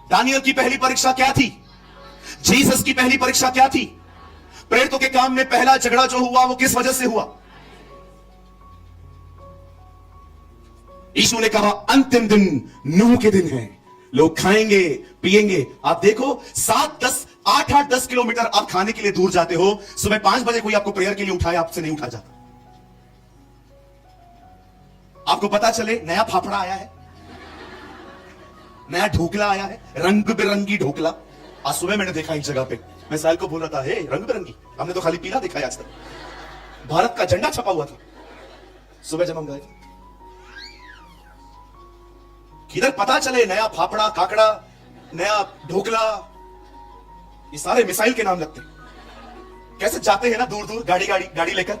दानियल की पहली परीक्षा क्या थी? जीसस की पहली परीक्षा क्या थी? प्रेरितों के काम में पहला झगड़ा जो हुआ वो किस वजह से हुआ? यीशु ने कहा अंतिम दिन नूह के दिन है, लोग खाएंगे पिएंगे। आप देखो 7-10 8-8 10 किलोमीटर आप खाने के लिए दूर जाते हो, सुबह 5 बजे कोई आपको प्रेयर के लिए उठाए, आपसे नहीं उठा जाता। आपको पता चले नया फाफड़ा आया है, नया ढोकला आया है, रंग बिरंगी ढोकला। आज सुबह मैंने देखा एक जगह पे, मैं साहिल को बोल रहा था, हे रंग बिरंगी, हमने तो खाली पीला देखा है आज तक, भारत का झंडा छपा हुआ था। सुबह जब हम गए किधर पता चले नया फाफड़ा काकड़ा, नया ढोकला, ये सारे मिसाइल के नाम लगते। कैसे जाते हैं ना दूर दूर गाड़ी लेकर,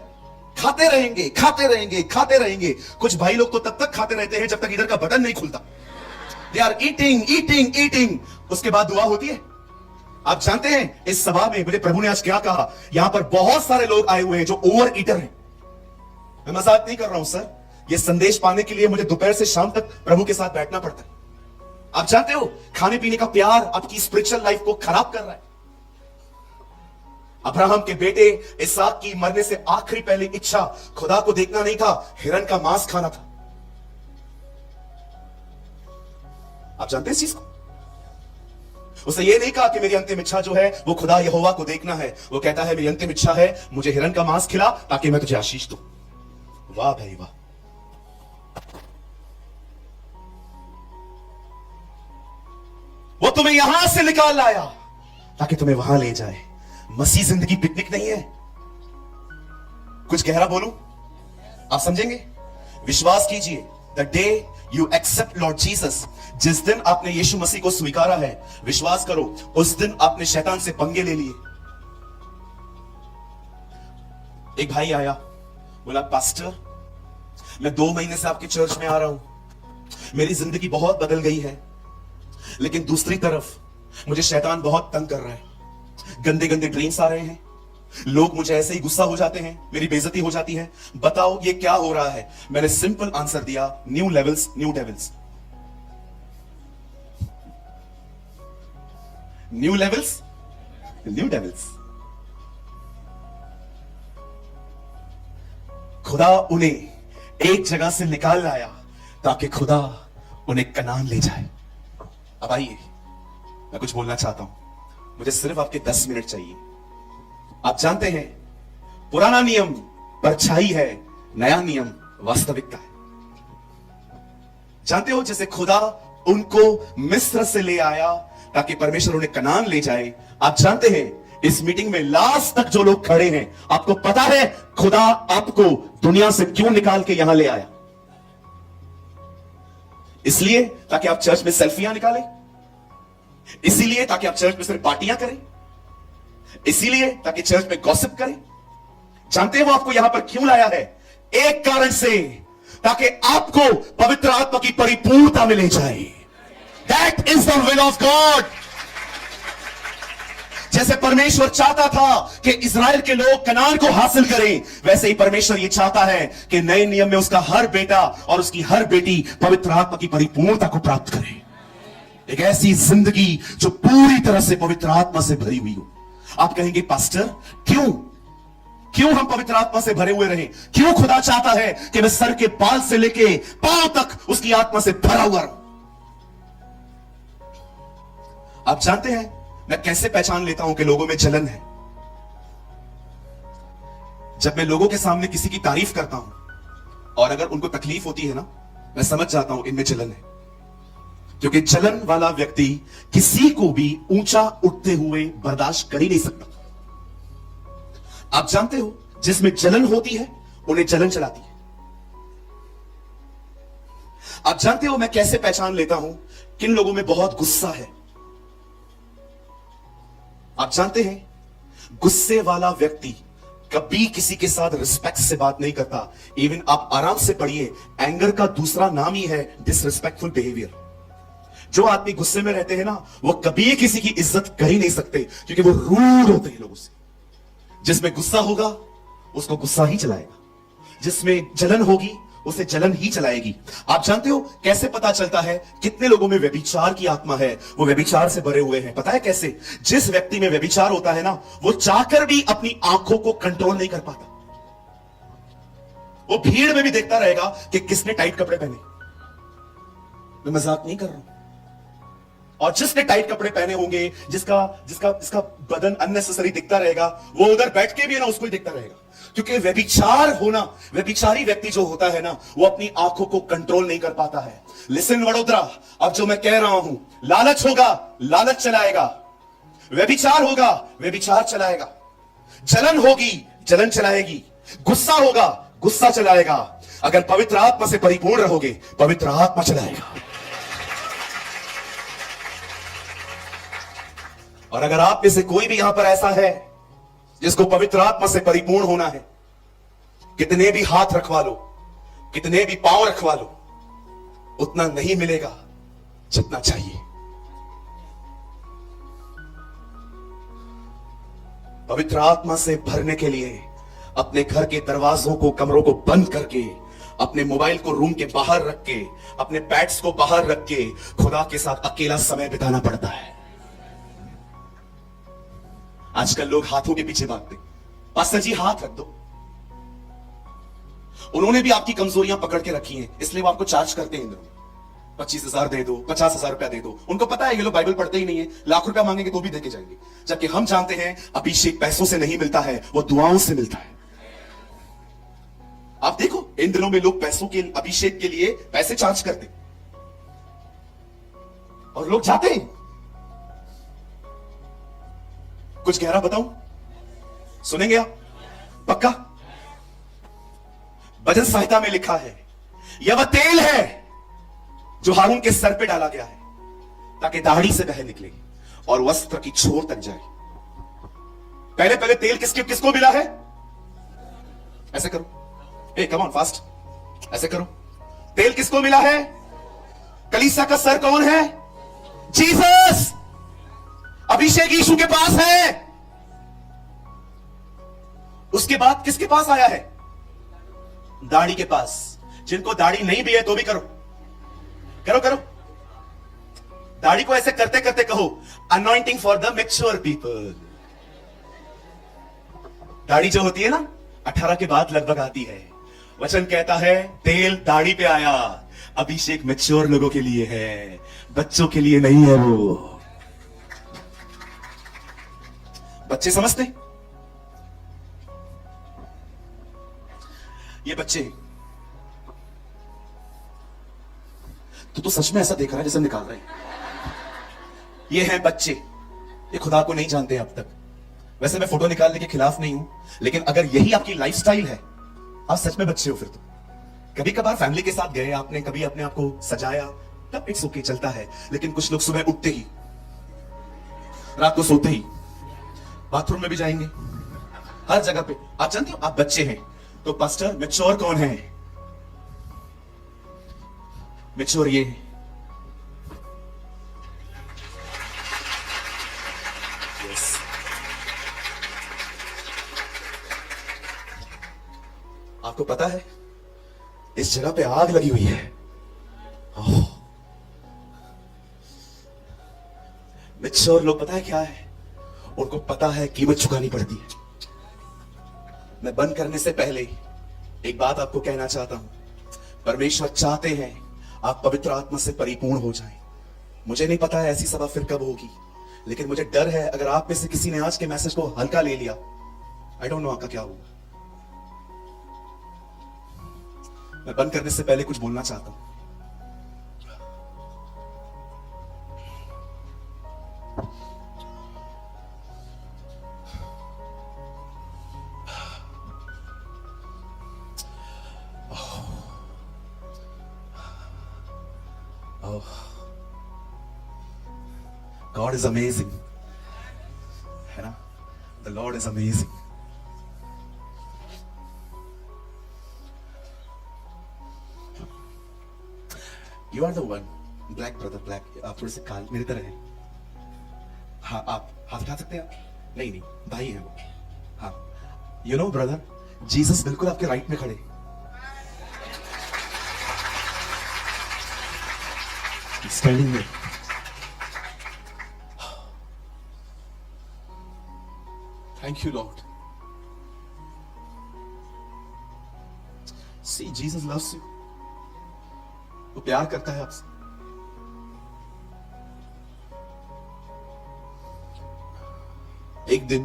खाते रहेंगे खाते रहेंगे खाते रहेंगे। कुछ भाई लोग तो तब तक खाते रहते हैं जब तक इधर का बटन नहीं खुलता। They are eating eating eating, उसके बाद दुआ होती है। आप जानते हैं इस सभा में मुझे प्रभु ने आज क्या कहा? यहां पर बहुत सारे लोग आए हुए हैं जो ओवर ईटर हैं। मैं मजाक नहीं कर रहा हूं सर, ये संदेश पाने के लिए मुझे दोपहर से शाम तक प्रभु के साथ बैठना पड़ता है। आप जानते हो खाने पीने का प्यार आपकी स्पिरिचुअल लाइफ को खराब कर रहा है। अब्राहम के बेटे इसहाक की मरने से आखिरी पहली इच्छा खुदा को देखना नहीं था, हिरन का मांस खाना था। आप जानते हैं इस चीज को? उसने ये नहीं कहा कि मेरी अंतिम इच्छा जो है वो खुदा यहोवा को देखना है। वो कहता है मेरी अंतिम इच्छा है मुझे हिरन का मांस खिला ताकि मैं तुझे आशीष दूं। वाह भाई वाह। वो तुम्हें यहां से निकाल लाया ताकि तुम्हें वहां ले जाए। मसीह जिंदगी पिकनिक नहीं है। कुछ गहरा बोलूं, आप समझेंगे। विश्वास कीजिए, the day you accept Lord Jesus, जिस दिन आपने यीशु मसीह को स्वीकारा है, विश्वास करो उस दिन आपने शैतान से पंगे ले लिए। एक भाई आया, बोला पास्टर मैं 2 महीने से आपके चर्च में आ रहा हूं, मेरी जिंदगी बहुत बदल गई है, लेकिन दूसरी तरफ मुझे शैतान बहुत तंग कर रहा है। गंदे गंदे ड्रीम्स आ रहे हैं, लोग मुझे ऐसे ही गुस्सा हो जाते हैं, मेरी बेइज्जती हो जाती है। बताओ ये क्या हो रहा है? मैंने सिंपल आंसर दिया, new levels new devils. New levels new devils. खुदा उन्हें एक जगह से निकाल लाया ताकि खुदा उन्हें कनान ले जाए। अब आइए, मैं कुछ बोलना चाहता हूं, मुझे सिर्फ आपके 10 मिनट चाहिए। आप जानते हैं पुराना नियम परछाई है, नया नियम वास्तविकता है। जानते हो जैसे खुदा उनको मिस्र से ले आया ताकि परमेश्वर उन्हें कनान ले जाए। आप जानते हैं इस मीटिंग में लास्ट तक जो लोग खड़े हैं, आपको पता है खुदा आपको दुनिया से क्यों निकाल के यहां ले आया? इसलिए ताकि आप चर्च में सेल्फियां निकालें, इसीलिए ताकि आप चर्च में सिर्फ पार्टियां करें, इसीलिए ताकि चर्च में गॉसिप करें। जानते हैं वो आपको यहां पर क्यों लाया है? एक कारण से, ताकि आपको पवित्र आत्मा की परिपूर्णता में ले जाए। That is the will of God. जैसे परमेश्वर चाहता था कि इजराइल के लोग कनान को हासिल करें, वैसे ही परमेश्वर यह चाहता है कि नए नियम में उसका हर बेटा और उसकी हर बेटी पवित्र आत्मा की परिपूर्णता को प्राप्त करे। एक ऐसी जिंदगी जो पूरी तरह से पवित्र आत्मा से भरी हुई हो। आप कहेंगे पास्टर क्यों हम पवित्र आत्मा से भरे हुए रहें? क्यों खुदा चाहता है कि मैं सर के बाल से लेके पांव तक उसकी आत्मा से भरा हुआ रहूं? आप जानते हैं मैं कैसे पहचान लेता हूं कि लोगों में जलन है? जब मैं लोगों के सामने किसी की तारीफ करता हूं और अगर उनको तकलीफ होती है ना, मैं समझ जाता हूं इनमें जलन है। क्योंकि जलन वाला व्यक्ति किसी को भी ऊंचा उठते हुए बर्दाश्त कर ही नहीं सकता। आप जानते हो जिसमें जलन होती है उन्हें जलन चलाती है। आप जानते हो मैं कैसे पहचान लेता हूं किन लोगों में बहुत गुस्सा है? आप जानते हैं, गुस्से वाला व्यक्ति कभी किसी के साथ रिस्पेक्ट से बात नहीं करता। इवन आप आराम से पढ़िए, एंगर का दूसरा नाम ही है डिसरिस्पेक्टफुल बिहेवियर। जो आदमी गुस्से में रहते हैं ना, वो कभी किसी की इज्जत कर ही नहीं सकते, क्योंकि वो रूड होते हैं लोगों से। जिसमें गुस्सा होगा उसको गुस्सा ही चलाएगा, जिसमें जलन होगी उसे जलन ही चलाएगी। आप जानते हो कैसे पता चलता है कितने लोगों में व्यभिचार की आत्मा है? वो व्यभिचार से भरे हुए हैं। पता है कैसे? जिस व्यक्ति में व्यभिचार होता है ना, वो चाहकर भी अपनी आंखों को कंट्रोल नहीं कर पाता। वो भीड़ में भी देखता रहेगा कि किसने टाइट कपड़े पहने। मैं मजाक नहीं कर रहा हूं। और जिसने टाइट कपड़े पहने होंगे, जिसका जिसका जिसका बदन अननेसेसरी दिखता रहेगा, वो उधर बैठ के भी ना उसको ही दिखता रहेगा। क्योंकि व्यभिचार होना, व्यभिचारी व्यक्ति जो होता है ना, वो अपनी आंखों को कंट्रोल नहीं कर पाता है। लिसन वडोदरा, अब जो मैं कह रहा हूं, लालच होगा, लालच चलाएगा। व्यभिचार होगा, व्यभिचार चलाएगा। जलन होगी, जलन चलाएगी। गुस्सा होगा, गुस्सा चलाएगा। अगर पवित्र आत्मा से परिपूर्ण रहोगे, पवित्र आत्मा चलाएगा। और अगर आप में से कोई भी यहां पर ऐसा है जिसको पवित्र आत्मा से परिपूर्ण होना है, कितने भी हाथ रखवा लो, कितने भी पांव रखवा लो, उतना नहीं मिलेगा जितना चाहिए। पवित्र आत्मा से भरने के लिए अपने घर के दरवाजों को, कमरों को बंद करके, अपने मोबाइल को रूम के बाहर रख के, अपने पैड्स को बाहर रख के खुदा के साथ अकेला समय बिताना पड़ता है। आजकल लोग हाथों के पीछे भागते। पास्टर जी हाथ रख दो। उन्होंने भी आपकी कमजोरियां पकड़ के रखी हैं, इसलिए वो आपको चार्ज करते हैं। 25,000 दे दो, 50,000 रुपया दे दो। उनको पता है ये लोग बाइबल पढ़ते ही नहीं है, लाख रुपया मांगेंगे तो भी देके जाएंगे। जबकि हम जानते हैं अभिषेक पैसों से नहीं मिलता है, वो दुआओं से मिलता है। आप देखो, इन दिनों में लोग पैसों के, अभिषेक के लिए पैसे चार्ज करते और लोग जाते हैं। कुछ गहरा बताऊं? सुनेंगे आप? पक्का? भजन संहिता में लिखा है, यह वह तेल है जो हारून के सर पे डाला गया है ताकि दाढ़ी से बह निकले और वस्त्र की छोर तक जाए। पहले पहले तेल किसको मिला है? ऐसे करो, ए कम ऑन फास्ट, ऐसे करो। तेल किसको मिला है? कलीसिया का सर कौन है? जीसस। अभिषेक यीशु के पास है। उसके बाद किसके पास आया है? दाढ़ी के पास। जिनको दाढ़ी नहीं भी है तो भी करो, करो करो। दाढ़ी को ऐसे करते करते कहो, anointing for the mature people. दाढ़ी जो होती है ना, 18 के बाद लगभग आती है। वचन कहता है तेल दाढ़ी पे आया, अभिषेक मैच्योर लोगों के लिए है, बच्चों के लिए नहीं है। वो बच्चे समझते? ये बच्चे तो सच में ऐसा देख रहा है जैसे निकाल रहे हैं। ये हैं बच्चे, ये खुदा को नहीं जानते अब तक। वैसे मैं फोटो निकालने के खिलाफ नहीं हूं, लेकिन अगर यही आपकी लाइफस्टाइल है, आप सच में बच्चे हो। फिर तो कभी कभार फैमिली के साथ गए आपने, कभी अपने आप को सजाया, तब इट्स ओके, चलता है। लेकिन कुछ लोग सुबह उठते ही, रात को सोते ही, बाथरूम में भी जाएंगे, हर जगह पे। आप जानते हो आप बच्चे हैं। तो पास्टर मैच्योर कौन है? मैच्योर ये है। yes. आपको पता है इस जगह पे आग लगी हुई है। मैच्योर लोग पता है क्या है? उनको पता है कीमत चुकानी पड़ती है। मैं बंद करने से पहले एक बात आपको कहना चाहता हूं। परमेश्वर चाहते हैं आप पवित्र आत्मा से परिपूर्ण हो जाएं। मुझे नहीं पता है ऐसी सभा फिर कब होगी, लेकिन मुझे डर है अगर आप में से किसी ने आज के मैसेज को हल्का ले लिया, आई डोंट नो आपका क्या होगा। मैं बंद करने से पहले कुछ बोलना चाहता हूं। गॉड इज अमेजिंग, है ना? The Lord is amazing. You are the one. Black brother, black. आप थोड़े से काल मेरी तरह हैं. हाँ, आप हाथ उठा सकते हैं? आप नहीं, भाई हैं वो. हाँ, यू नो ब्रदर, जीसस बिल्कुल आपके राइट में खड़े. स्टैंडिंग में. Thank you Lord. See, Jesus loves you. वो प्यार करता है आपसे. एक दिन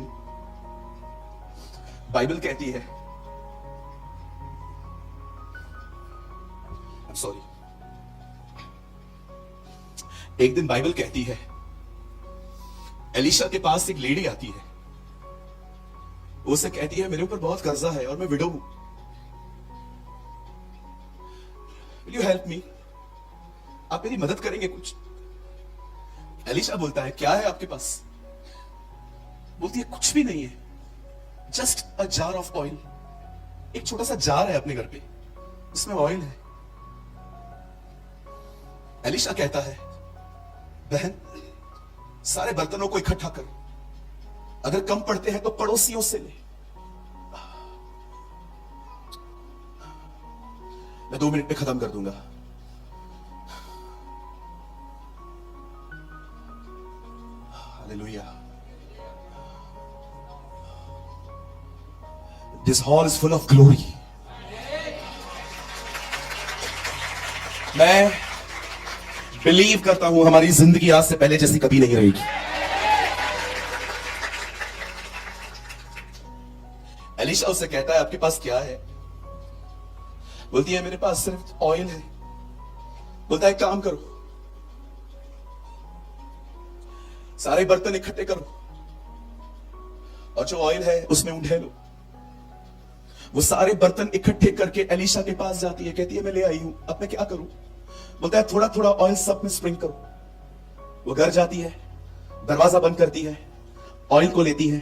बाइबल कहती है, सॉरी, एक दिन बाइबल कहती है एलिशा के पास एक लेडी आती है. वो उसे कहती है मेरे ऊपर बहुत कर्जा है और मैं विडो हूं. Will you help me? आप मेरी मदद करेंगे कुछ? एलिशा बोलता है क्या है आपके पास? बोलती है कुछ भी नहीं है, just a jar of oil. एक छोटा सा जार है अपने घर पे, उसमें ऑयल है. एलिशा कहता है बहन, सारे बर्तनों को इकट्ठा कर, अगर कम पड़ते हैं तो पड़ोसियों से ले. मैं 2 मिनट में खत्म कर दूंगा. Hallelujah. This hall is full of glory. मैं बिलीव करता हूं हमारी जिंदगी आज से पहले जैसी कभी नहीं रहेगी. एलिशा उससे कहता है आपके पास क्या है? बोलती है मेरे पास सिर्फ ऑयल है. बोलता है काम करो, सारे बर्तन इकट्ठे करो और जो ऑयल है उसमें उंडेल लो. वो सारे बर्तन इकट्ठे करके एलिशा के पास जाती है, कहती है मैं ले आई हूं, अब मैं क्या करूं? बोलता है थोड़ा थोड़ा ऑयल सब में स्प्रिंक करो. वो घर जाती है, दरवाजा बंद करती है, ऑयल को लेती है,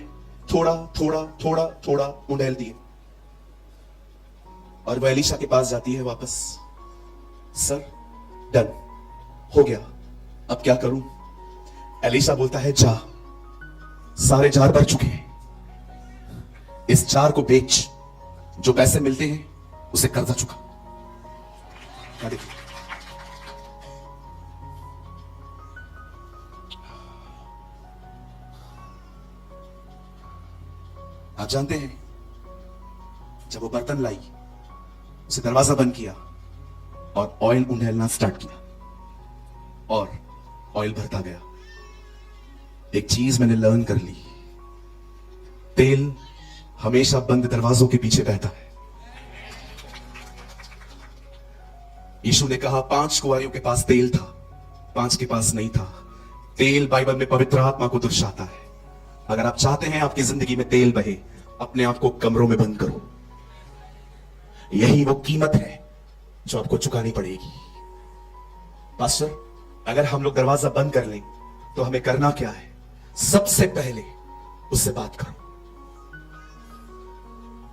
थोड़ा थोड़ा थोड़ा थोड़ा उंडेलती है और वो एलिशा के पास जाती है वापस. सर डन हो गया, अब क्या करूं? एलिशा बोलता है जा, सारे जार भर चुके हैं, इस जार को बेच, जो पैसे मिलते हैं उसे कर्जा चुका. देखिए, आप जानते हैं जब वो बर्तन लाई, उसे दरवाजा बंद किया और ऑयल उंडेलना स्टार्ट किया और ऑयल भरता गया. एक चीज मैंने लर्न कर ली, तेल हमेशा बंद दरवाजों के पीछे बहता है. यीशु ने कहा 5 कुंवारियों के पास तेल था, 5 के पास नहीं था. तेल बाइबल में पवित्र आत्मा को दर्शाता है. अगर आप चाहते हैं आपकी जिंदगी में तेल बहे, अपने आप को कमरों में बंद करो. यही वो कीमत है जो आपको चुकानी पड़ेगी. पास्टर, अगर हम लोग दरवाजा बंद कर लें तो हमें करना क्या है? सबसे पहले उससे बात करो,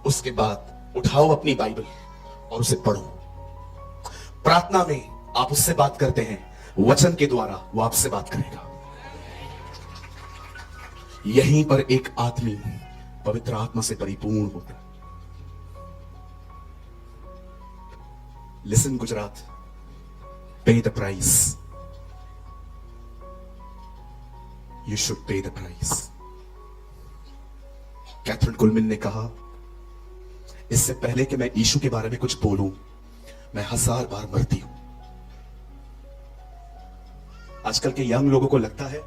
उसके बाद उठाओ अपनी बाइबल और उसे पढ़ो. प्रार्थना में आप उससे बात करते हैं, वचन के द्वारा वो आपसे बात करेगा. यहीं पर एक आदमी पवित्र आत्मा से परिपूर्ण होता है. Listen Gujarat, pay the price. You should pay the price. Catherine कुलमिन ने कहा, इससे पहले कि मैं यीशु के बारे में कुछ बोलूं, मैं 1000 बार मरती हूं. आजकल के यंग लोगों को लगता है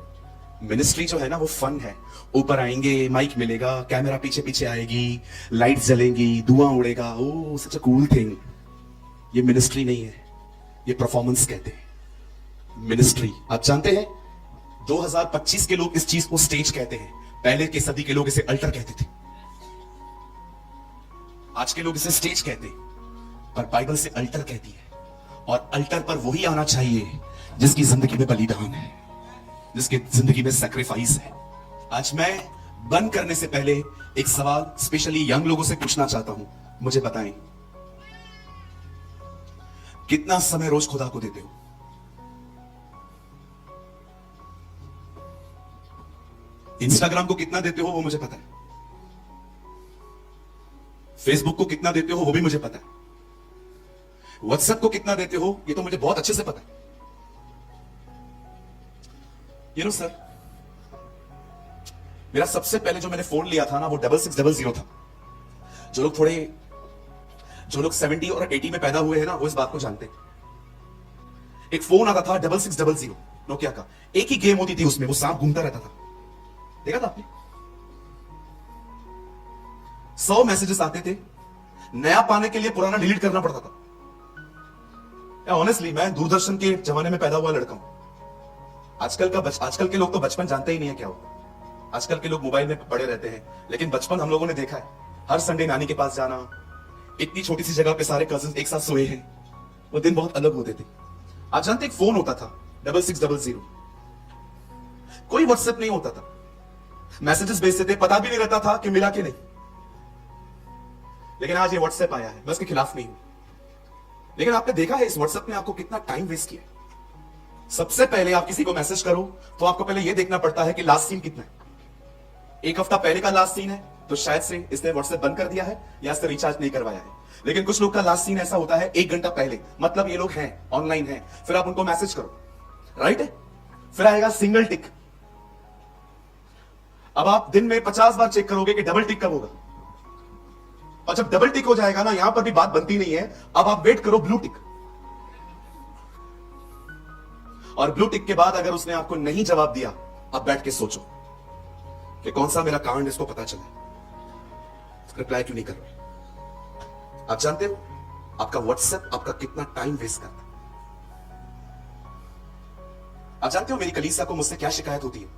मिनिस्ट्री जो है ना वो फन है. ऊपर आएंगे, माइक मिलेगा, कैमरा पीछे पीछे आएगी, लाइट जलेंगी, धुआं उड़ेगा. ओ सच अ कूल थिंग. ये मिनिस्ट्री नहीं है, ये परफॉर्मेंस कहते हैं. मिनिस्ट्री, आप जानते हैं 2025 के लोग इस चीज को स्टेज कहते हैं. पहले के सदी के लोग इसे अल्टर कहते थे. आज के लोग इसे स्टेज कहते हैं, पर बाइबल से अल्टर कहती है. और अल्टर पर वही आना चाहिए जिसकी जिंदगी में बलिदान है, जिसकी जिंदगी में सैक्रिफाइस है। आज मैं बंद करने से पहले एक सवाल स्पेशली यंग लोगों से पूछना चाहता हूं। मुझे बताएं, कितना समय रोज खुदा को देते हो? इंस्टाग्राम को कितना देते हो वो मुझे पता है, फेसबुक को कितना देते हो वो भी मुझे पता है, व्हाट्सएप को कितना देते हो ये तो मुझे बहुत अच्छे से पता है। सर, मेरा सबसे पहले जो मैंने फोन लिया था ना वो 6600 था। जो लोग 70 और 80 में पैदा हुए हैं ना वो इस बात को जानते हैं। एक फोन आता था 6600 नोकिया का, एक ही गेम होती थी उसमें, वो सांप घूमता रहता था, देखा था आपने? 100 मैसेजेस आते थे, नया पाने के लिए पुराना डिलीट करना पड़ता था। ऑनेस्टली मैं दूरदर्शन के जमाने में पैदा हुआ लड़का हूं। आजकल के लोग तो बचपन जानते ही नहीं है क्या होता। आजकल के लोग मोबाइल में पड़े रहते हैं, लेकिन बचपन हम लोगों ने देखा है। हर संडे नानी के पास जाना, इतनी छोटी सी जगह पे सारे कजिन्स एक साथ सोए हैं, वो दिन बहुत अलग होते थे। आप जानते एक फोन होता था 6600, कोई व्हाट्सएप नहीं होता था, मैसेजेस भेजते थे, पता भी नहीं रहता था कि मिला कि नहीं। लेकिन आज ये व्हाट्सएप आया है, मैं उसके खिलाफ नहीं हूं, लेकिन आपने देखा है इस व्हाट्सएप ने आपको कितना टाइम वेस्ट किया। सबसे पहले आप किसी को मैसेज करो तो आपको पहले यह देखना पड़ता है कि लास्ट सीन कितना है। एक हफ्ता पहले का लास्ट सीन है तो शायद से इसने व्हाट्सएप बंद कर दिया है या इसने रिचार्ज नहीं करवाया है। लेकिन कुछ लोग का लास्ट सीन ऐसा होता है 1 घंटा पहले, मतलब ये लोग हैं, ऑनलाइन हैं, फिर आप उनको मैसेज करो, राइट है, फिर आएगा सिंगल टिक। अब आप दिन में 50 बार चेक करोगे कि डबल टिक कब होगा, और जब डबल टिक हो जाएगा ना, यहां पर भी बात बनती नहीं है। अब आप वेट करो ब्लू टिक, और ब्लू टिक के बाद अगर उसने आपको नहीं जवाब दिया, आप बैठ के सोचो कि कौन सा मेरा कांड इसको पता चला, रिप्लाई क्यों नहीं कर रहे। आप जानते हो आपका व्हाट्सएप आपका कितना टाइम वेस्ट करता है। आप जानते हो मेरी कलीसिया को मुझसे क्या शिकायत होती है?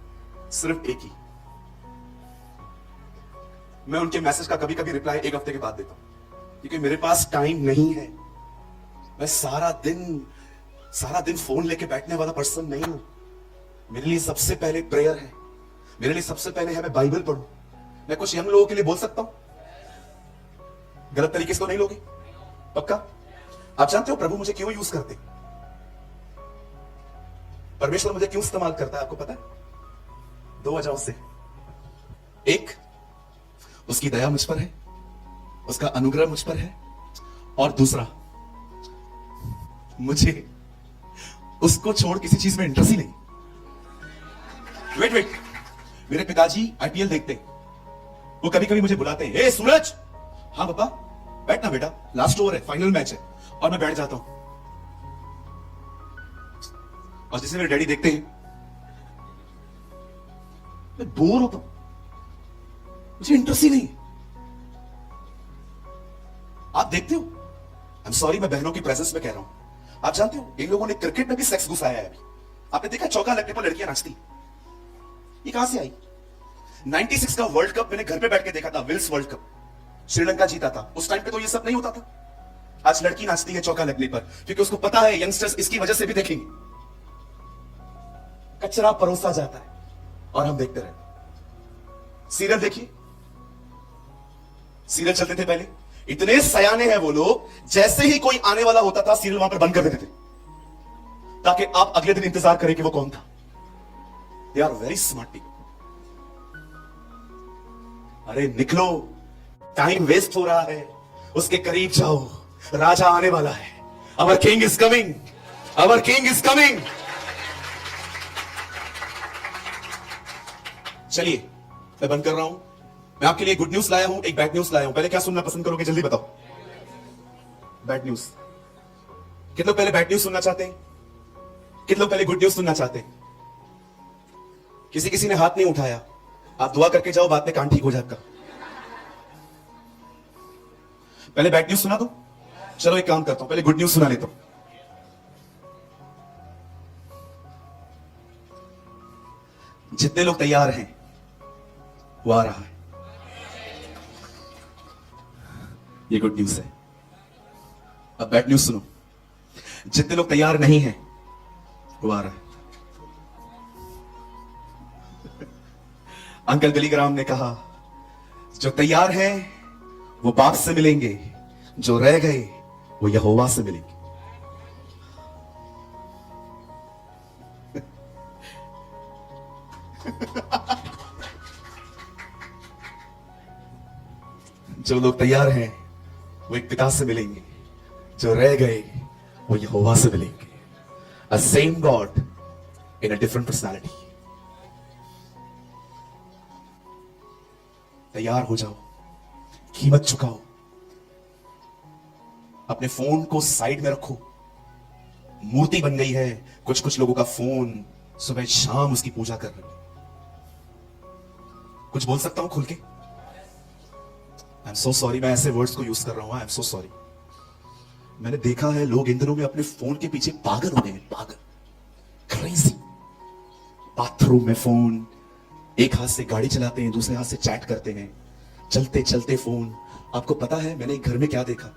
सिर्फ एक ही, मैं उनके मैसेज का कभी कभी रिप्लाई 1 हफ्ते के बाद देता हूं, क्योंकि मेरे पास टाइम नहीं है। मैं सारा दिन फोन लेके बैठने वाला पर्सन नहीं हूं। मेरे लिए सबसे पहले प्रेयर है, मेरे लिए सबसे पहले है मैं बाइबल पढ़ूं। मैं कुछ यंग लोगों के लिए बोल सकता हूं, गलत तरीके से तो नहीं लोगे? पक्का? आप जानते हो प्रभु मुझे क्यों यूज करते, परमेश्वर मुझे क्यों इस्तेमाल करता है? आपको पता है? 2 वजहों से। एक, उसकी दया मुझ पर है, उसका अनुग्रह मुझ पर है, और दूसरा, मुझे उसको छोड़ किसी चीज में इंटरेस्ट ही नहीं। वेट, मेरे पिताजी आईपीएल देखते हैं, वो कभी कभी मुझे बुलाते हैं, ए सूरज, हाँ पापा, बैठना बेटा, लास्ट ओवर है, फाइनल मैच है, और मैं बैठ जाता हूं। और जैसे मेरे डैडी देखते हैं, मैं बोर होता हूं, मुझे इंटरेस्ट ही नहीं। आप देखते हो, आई एम सॉरी मैं बहनों की प्रेजेंस में कह रहा हूं, आप जानते हो इन लोगों ने क्रिकेट में भी सेक्स घुसाया है अभी। आपने देखा चौका लगने पर लड़कियां नाचती, ये कहां से आई? 96 का वर्ल्ड कप मैंने घर पे बैठ के देखा था, विल्स वर्ल्ड कप, श्रीलंका जीता था। उस टाइम पे तो ये सब नहीं होता था। आज लड़की नाचती है चौका लगने पर, क्योंकि उसको पता है यंगस्टर्स इसकी वजह से भी देखेंगे। कचरा परोसा जाता है और हम देखते रहे। सीरियल देखिए, सीरियल चलते थे पहले, इतने सयाने हैं वो लोग, जैसे ही कोई आने वाला होता था सीरियल वहां पर बंद कर देते थे, ताकि आप अगले दिन इंतजार करें कि वो कौन था। They are very smart people. अरे निकलो, टाइम वेस्ट हो रहा है, उसके करीब जाओ, राजा आने वाला है। Our king is coming, our king is coming. चलिए मैं बंद कर रहा हूं। मैं आपके लिए गुड न्यूज लाया हूं, एक बैड न्यूज लाया हूं। पहले क्या सुनना पसंद करोगे, जल्दी बताओ? Bad news. कितने लोग पहले बैड न्यूज सुनना चाहते हैं? कितने लोग पहले गुड न्यूज सुनना चाहते हैं? किसी ने हाथ नहीं उठाया। आप दुआ करके जाओ, बाद में कान ठीक हो जाएगा। पहले बैड न्यूज सुना दो। चलो एक काम करता हूं, पहले गुड न्यूज सुना लेता हूं। जितने लोग तैयार हैं वो आ रहा है, ये गुड न्यूज है। अब बैड न्यूज सुनो, जितने लोग तैयार नहीं हैं वो आ रहा है। अंकल बिलीग्राम ने कहा, जो तैयार हैं वो बाप से मिलेंगे, जो रह गए वो यहोवा से मिलेंगे। जो लोग तैयार हैं वो एक पिता से मिलेंगे, जो रह गए वो यहोवा से मिलेंगे। अ same God in a different personality. तैयार हो जाओ, कीमत चुकाओ, अपने फोन को साइड में रखो। मूर्ति बन गई है कुछ कुछ लोगों का फोन, सुबह शाम उसकी पूजा कर रहे हो। कुछ बोल सकता हूं खुल के? आई एम सो सॉरी, मैं ऐसे वर्ड्स को यूज कर रहा हूं। I am so sorry. मैंने देखा है लोग इन दिनों में अपने फोन के पीछे पागल हो गए हैं, पागल, क्रेजी। बाथरूम में फोन, एक हाथ से गाड़ी चलाते हैं, दूसरे हाथ से चैट करते हैं, चलते चलते फोन। आपको पता है मैंने एक घर में क्या देखा?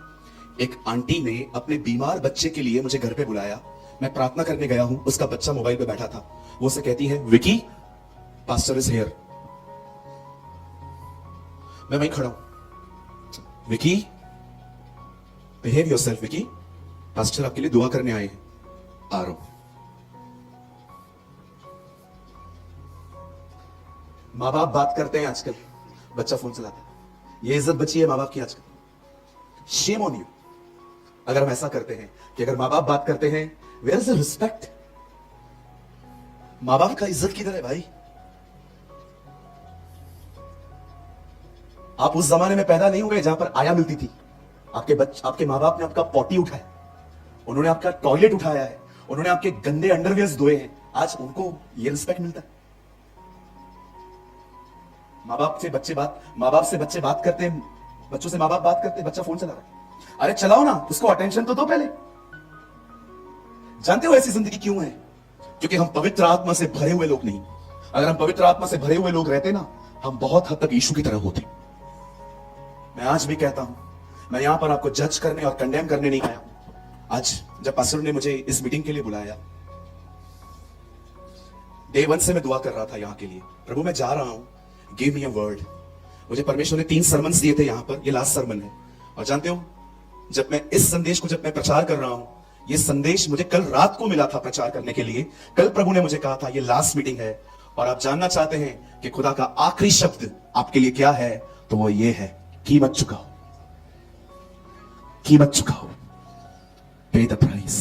एक आंटी ने अपने बीमार बच्चे के लिए मुझे घर पे बुलाया। मैं प्रार्थना करने गया हूं, उसका बच्चा मोबाइल पे बैठा था। वो उसे कहती है, विकी, पास्टर इज हियर। मैं वहीं खड़ा हूं। Vicky, behave yourself Vicky, pastor आपके लिए दुआ करने आए हैं। आ रहा हूं। माँ बाप बात करते हैं आजकल, बच्चा फोन चलाता है। ये इज्जत बची है माँ बाप की आजकल। शेम ऑन यू अगर हम ऐसा करते हैं कि अगर माँ बाप बात करते हैं, वेयर इज द रिस्पेक्ट? माँ बाप का इज्जत किधर है भाई? आप उस जमाने में पैदा नहीं हुए जहां पर आया मिलती थी। आपके माँ बाप ने आपका पॉटी उठाया, उन्होंने आपका टॉयलेट उठाया है, उन्होंने आपके गंदे अंडरवियर्स धोए हैं। आज उनको ये रिस्पेक्ट मिलता है? माँ बाप से बच्चे बात करते हैं, बच्चों से माँ बाप बात करते हैं, बच्चा फोन चला रहा है। अरे चलाओ ना, उसको अटेंशन तो दो पहले। जानते हो ऐसी जिंदगी क्यों है? क्योंकि हम पवित्र आत्मा से भरे हुए लोग नहीं। अगर हम पवित्र आत्मा से भरे हुए लोग रहते ना, हम बहुत हद तक यीशु की तरह होते। मैं आज भी कहता हूं, मैं यहां पर आपको जज करने और कंडेम करने नहीं आया हूं। आज जब पास्टर ने मुझे इस मीटिंग के लिए बुलाया, डे 1 से मैं दुआ कर रहा था यहां के लिए। प्रभु मैं जा रहा हूं, गिव मी अ वर्ड। मुझे परमेश्वर ने 3 सरमन्स दिए थे यहां पर, ये लास्ट सरमन है। और जानते हो, जब मैं इस संदेश को प्रचार कर रहा हूं, ये संदेश मुझे कल रात को मिला था प्रचार करने के लिए। कल प्रभु ने मुझे कहा था ये लास्ट मीटिंग है, और आप जानना चाहते हैं कि खुदा का आखिरी शब्द आपके लिए क्या है, तो वो ये है, कीमत चुकाओ, कीमत चुकाओ, पे द प्राइस।